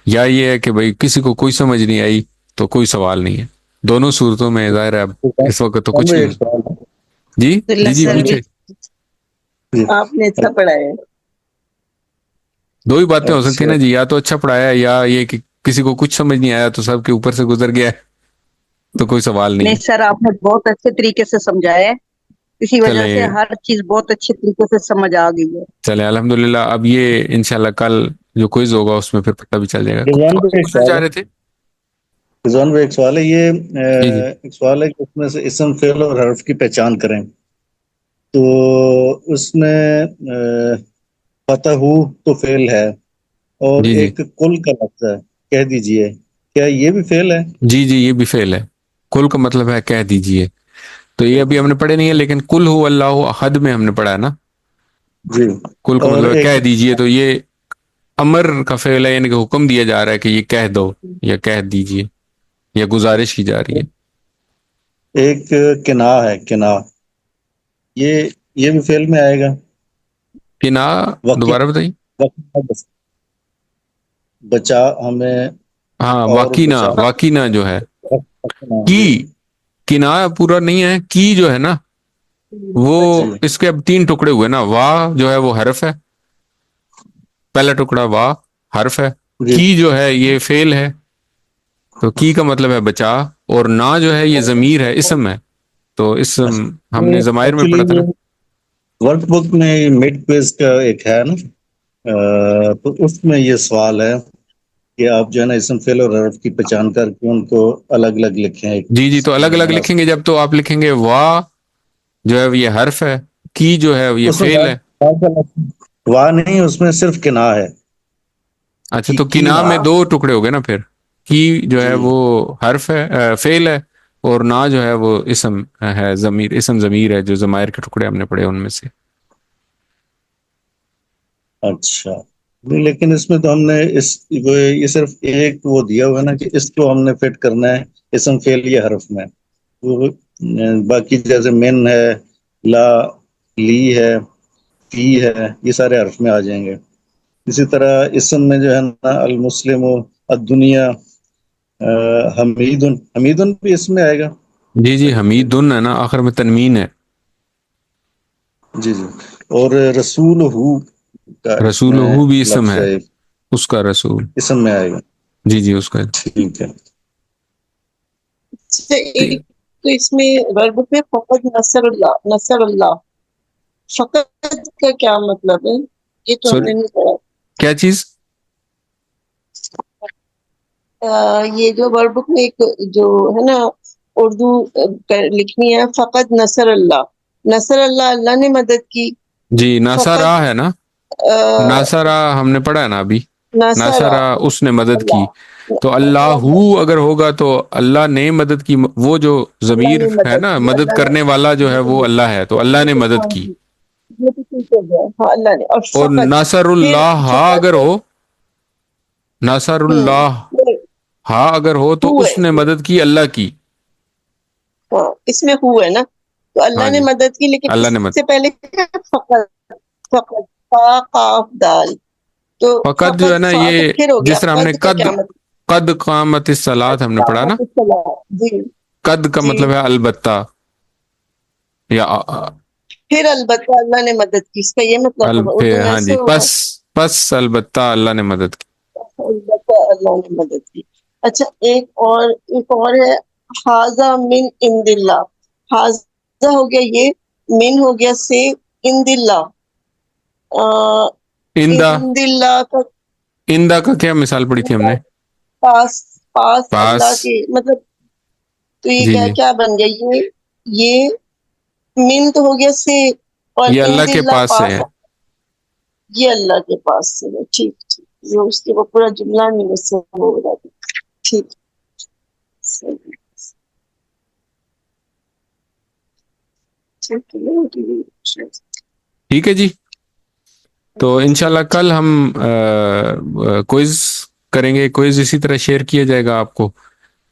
یا یہ ہے کہ بھائی کسی کو کوئی سمجھ نہیں آئی تو کوئی سوال نہیں ہے۔ دونوں صورتوں میں ظاہر ہے اب اس وقت تو کچھ ایک نہیں۔ سوال ہے جی اللہ جی جی سر پوچھے۔ جی، آپ نے اچھا پڑھایا ہے۔ دو ہی باتیں ہو سکتی ہیں اچھا نا جی، یا تو اچھا پڑھایا یا یہ کہ کسی کو کچھ سمجھ نہیں آیا تو سب کے اوپر سے گزر گیا تو کوئی سوال نہیں نہیں ہے۔ سر، آپ نے بہت اچھے طریقے سے سمجھایا ہے، اسی وجہ سے چلیں ہر چیز بہت اچھے طریقے سے سمجھ آ گئی ہے۔ چلیں الحمدللہ، اب یہ انشاءاللہ کل جو کوئز ہوگا اس میں پھر پتہ بھی چل جائے گا۔ کچھ رضوان سوال بھائی ایک پوچھنا سوال چاہ ہے، رہے تھے؟ رضوان بھائی ایک سوال ہے، یہ جی جی ایک سوال ہے کہ اس میں سے اسم فعل اور حرف کی پہچان کریں، تو اس میں فتح تو فعل ہے اور جی جی ایک کل کا لفظ ہے، کہہ دیجئے، کیا یہ بھی فعل ہے؟ جی جی، یہ بھی فعل ہے۔ کل کا مطلب ہے کہہ دیجئے، تو یہ ابھی ہم نے پڑھے نہیں ہے، لیکن کل ہو اللہ احد میں ہم نے پڑھا ہے نا، جی، کل کا اور مطلب ہے ایک کہہ دیجئے، تو یہ امر کا فعل ہے، یعنی کہ حکم دیا جا رہا ہے کہ یہ کہہ دو یا کہہ دیجئے یا گزارش کی جا رہی ہے۔ ایک کنا ہے، کنا، یہ بھی فعل میں آئے گا؟ کہ نا وقی دوبارہ بتائیے۔ بچا ہمیں ہاں اور واقعنا، بچا، واقعنا جو ہے جی کی، کنا پورا نہیں ہے، کی جو ہے نا وہ جی اس کے اب تین ٹکڑے ہوئے نا، وا جو ہے وہ حرف ہے، پہلا ٹکڑا وا حرف ہے، جی کی جو ہے یہ فعل ہے، تو کی کا مطلب ہے بچا، اور نا جو ہے یہ ضمیر ہے، اسم ہے، تو اسم ہم نے ضمائر میں ایکچولی پڑھا تھا نا۔ ورک بک میں مڈ کوئز کا ایک ہے نا، تو اس میں یہ سوال ہے کہ آپ جو ہے نا اسم فعل اور حرف کی پہچان کر کے ان کو الگ الگ لکھیں ایک جی جی، تو الگ الگ لکھیں مناسب، گے جب، تو آپ لکھیں گے وا جو ہے یہ حرف ہے، کی جو ہے یہ اس میں فعل ہے۔ واہ نہیں، اس میں صرف کنا ہے اچھا، تو کی کنا نا، میں دو ٹکڑے ہو گئے نا پھر، کی جو ہے جی وہ حرف ہے، فعل ہے، اور نا جو ہے وہ اسم ہے، ضمیر، اسم ضمیر ہے، جو ضمائر کے ٹکڑے ہم نے پڑھے ان میں سے۔ اچھا، نہیں لیکن اس میں تو ہم نے یہ صرف ایک وہ دیا ہوا ہے نا کہ اس کو ہم نے فٹ کرنا ہے اسم فعل یا حرف میں، وہ باقی جیسے من ہے، لا، لی ہے، فی ہے، یہ سارے حرف میں آ جائیں گے۔ اسی طرح اسم میں جو ہے نا المسلم، الدنیا، حمیدن، حمیدن بھی اس میں آئے گا؟ جی جی، حمیدن ہے نا، آخر میں تنوین ہے۔ جی جی، اور رسول ہو کا اس رسول میں ہو بھی اسم لفظ ہے، ہے، اس کا رسول، اسم میں آئے گا، جی جی اس کا۔ ٹھیک ہے۔ ایک تو اس میں ورب میں فقط نصر اللہ، نصر اللہ، فقط کا کیا مطلب ہے؟ یہ تو ہم سوری نے نہیں پڑھا۔ کیا چیز؟ یہ جو ورب بک میں ایک جو ہے نا اردو لکھنی ہے، فقط نصر اللہ، نصر اللہ، اللہ نے مدد کی، جی ناصرہ فقط ہے نا، ناصرہ ہم نے پڑھا ہے نا ابھی، نصر ناصرہ اس نے مدد کی، تو اللہ اگر ہوگا تو اللہ نے مدد کی، وہ جو اللہ ضمیر نے ہے مدد نا، کی، مدد اللہ کرنے والا جو ہے وہ اللہ ہے، تو اللہ نے مدد ہاں کی۔ جی، یہ تو ٹھیک ہو گیا، ہاں اللہ نے، اور اور فقط، ناصر پھر اللہ ہا اگر فقط، ہو، ناصر اللہ ہا اگر ہو تو ہو ہے، اس نے مدد کی اللہ کی۔ ہاں اس میں ہو ہے نا، تو اللہ ہاں نے جی، مدد کی، لیکن اللہ اس نے مدد، سے پہلے کیا ہے؟ فقط، فقط، فا قاف دال، تو فقط جو ہے فقط نا فا تو یہ پھر ہو گیا، جس طرح ہم نے قد کا کیا مطلب؟ قد قامت الصلاۃ ہم نے پڑھا نا، جی قد کا جی، مطلب ہے البتہ، یا پھر البتہ اللہ نے مدد کی، اس کا یہ مطلب ہوگا، اردو میں ہاں ایسے جی، ہوگا، پس البتہ اللہ نے مدد کی۔ البتہ اللہ نے مدد کی۔ اچھا، ایک اور ہے، حاضہ من عند اللہ، حاضہ ہو گیا یہ، من ہو گیا سے، عند اللہ، اندہ، عند اللہ کا اندہ کا کیا مثال پڑھی تھی ہم نے؟ پاس، پاس پاس، اللہ کے مطلب، تو یہ جی کیا جی، کیا بن گیا؟ یہ من تو ہو گیا سے، اور یہ اللہ عند کے اللہ پاس سے پاس، ہے۔ یہ اللہ کے پاس سے ہے، ٹھیک ٹھیک، یہ اس کے وہ پورا جملہ نہیں مجھ سے ہو رہا تھا، ٹھیک، صحیح، ٹھیک ہے، ٹھیک ہے جی، تو انشاءاللہ کل ہم کوئز کریں گے، کوئز اسی طرح شیئر کیا جائے گا آپ کو،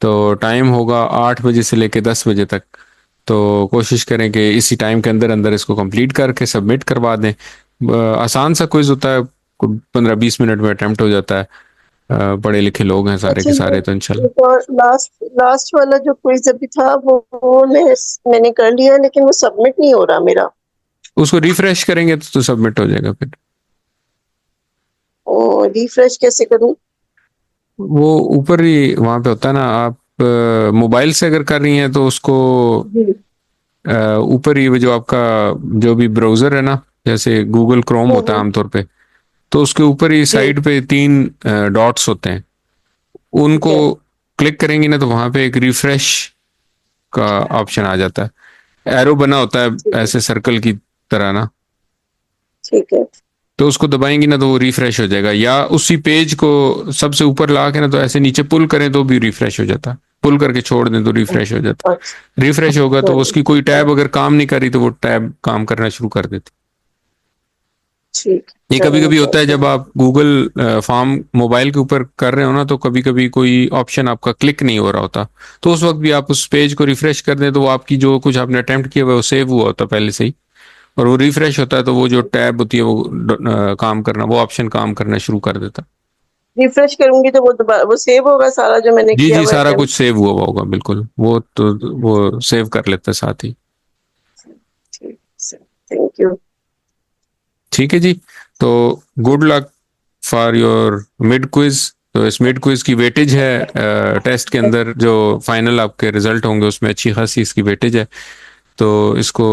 تو ٹائم ہوگا 8 بجے سے لے کے 10 بجے تک، تو کوشش کریں کہ اسی ٹائم کے اندر اندر اس کو کمپلیٹ کر کے سبمٹ کروا دیں. آسان سا کوئز ہوتا ہے, 15-20 منٹ میں اٹیمپٹ ہو جاتا ہے. پڑھے لکھے لوگ ہیں سارے اچھا کے یہ سارے, تو انشاءاللہ. ایک اور لاسٹ والا جو کوئز ابھی تھا وہ میں نے کر لیا, لیکن وہ سبمٹ نہیں ہو رہا میرا. اس کو ریفریش کریں گے تو سبمٹ ہو جائے گا. پھر ریفریش کیسے کروں؟ وہ اوپر ہی وہاں پہ ہوتا ہے نا, آپ موبائل سے اگر کر رہی ہیں تو اس کو جی اوپر ہی وہ جو آپ کا جو بھی براؤزر ہے نا, جیسے گوگل کروم ہوتا ہے عام طور پہ, تو اس کے اوپر ہی جی سائڈ پہ 3 ڈاٹس ہوتے ہیں. ان ٹھیک کو ہے کلک کریں گے نا تو وہاں پہ ایک ریفریش کا آپشن آ جاتا ہے. ایرو بنا ہوتا ہے ٹھیک ہے ایسے سرکل کی طرح نا, ٹھیک ہے تو اس کو دبائیں گی نا تو وہ ریفریش ہو جائے گا. یا اسی پیج کو سب سے اوپر لا کے نا تو ایسے نیچے پل کریں تو بھی ریفریش ہو جاتا ہے, پل کر کے چھوڑ دیں تو ریفریش ہو جاتا اچھا ہے. ریفریش ہوگا تو اس کی کوئی ٹیب اگر کام نہیں کر رہی تو وہ ٹیب کام کرنا شروع کر دیتی. ٹھیک یہ کبھی چلیں کبھی ہوتا ہے کرتے جب ہیں. آپ گوگل فارم موبائل کے اوپر کر رہے ہو نا, تو کبھی کبھی کوئی آپشن آپ کا کلک نہیں ہو رہا ہوتا, تو اس وقت بھی آپ اس پیج کو ریفریش کر دیں تو وہ آپ کی جو کچھ آپ نے اٹیمپٹ کیا ہوا ہے وہ سیو ہوا ہوتا ہے پہلے سے ہی, اور وہ ریفریش ہوتا ہے تو وہ جو ٹیب ہوتی ہے وہ کام کرنا, وہ آپشن کام کرنا شروع کر دیتا. ریفریش کروں گی تو وہ دوبارہ وہ سیو ہوگا سارا جو میں نے جی کیا جی, ہوا سارا attempt؟ کچھ سیو ہوا ہوگا بالکل, وہ تو وہ سیو کر لیتا ہے ساتھ ہی. ٹھیک ہے, تھینک یو. ٹھیک ہے جی, تو good luck for your mid quiz. تو اس مڈ کوئز کی ویٹیج ہے ٹیسٹ کے اندر, جو فائنل آپ کے رزلٹ ہوں گے اس میں اچھی خاصی اس کی ویٹیج ہے. تو اس کو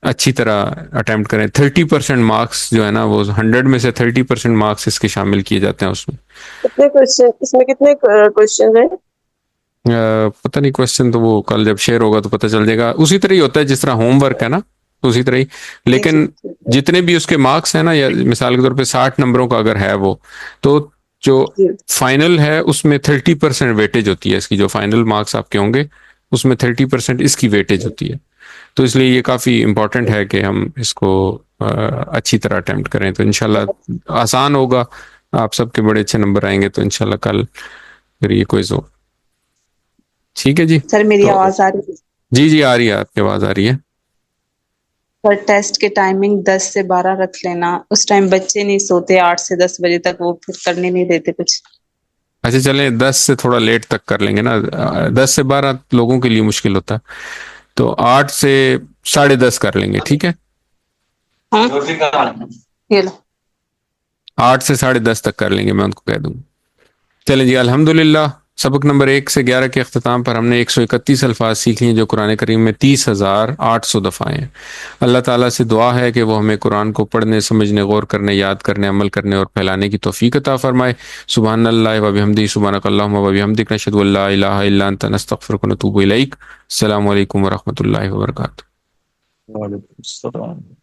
اچھی طرح اٹیمپٹ کریں. 30% مارکس جو ہے نا وہ 100 میں سے 30% مارکس اس کے شامل کیے جاتے ہیں اس میں. کتنے کوشچن اس میں, کتنے کوشچن ہیں؟ پتہ نہیں, کوشچن تو وہ کل جب شیئر ہوگا تو پتہ چل جائے گا. اسی طرح ہی ہوتا ہے جس طرح ہوم ورک ہے نا, اسی طرح ہی. جی جی لیکن ٹھیک ہے. جتنے بھی اس کے مارکس ہیں نا, یا مثال کے طور پہ 60 نمبروں کا اگر ہے وہ, تو جو جی فائنل ہے اس میں 30% ویٹیج ہوتی ہے اس کی. جو فائنل مارکس آپ کے ہوں گے اس میں 30% اس کی ویٹیج ہوتی ہے. تو اس لیے یہ کافی امپورٹنٹ ہے کہ ہم اس کو اچھی طرح اٹیمپٹ کریں, تو انشاءاللہ آسان ہوگا. آپ سب کے بڑے اچھے نمبر آئیں گے, تو انشاءاللہ کل پھر یہ کوئز ہو. ٹھیک ہے جی. سر میری تو آواز آ رہی ہے؟ جی جی آ رہی ہے, آپ کی آواز آ رہی ہے. سر ٹیسٹ کے ٹائمنگ 10 سے 12 رکھ لینا, اس ٹائم بچے نہیں سوتے 8 سے 10 بجے تک, وہ پھر کرنے نہیں دیتے کچھ. اچھا چلیں 10 سے تھوڑا لیٹ تک کر لیں گے نا, 10 سے 12 لوگوں کے لیے مشکل ہوتا ہے, تو 8 سے 10:30 کر لیں گے. ٹھیک ہے, ہاں یہ لو. 8 سے 10:30 تک کر لیں گے, میں ان کو کہہ دوں گا. چلیں جی, الحمدللہ سبق نمبر 1 سے 11 کے اختتام پر ہم نے 131 الفاظ سیکھ لیے جو قرآن کریم میں 30,800 دفعہ ہیں. اللہ تعالیٰ سے دعا ہے کہ وہ ہمیں قرآن کو پڑھنے, سمجھنے, غور کرنے, یاد کرنے, عمل کرنے اور پھیلانے کی توفیق عطا فرمائے. سبحان اللہ و بحمدہ, سبحانک اللہم و بحمدک, نشہد ان لا الہ الا انت, نستغفرک و نتوب الیک. السلام علیکم ورحمۃ اللہ وبرکاتہ. وعلیکم السلام.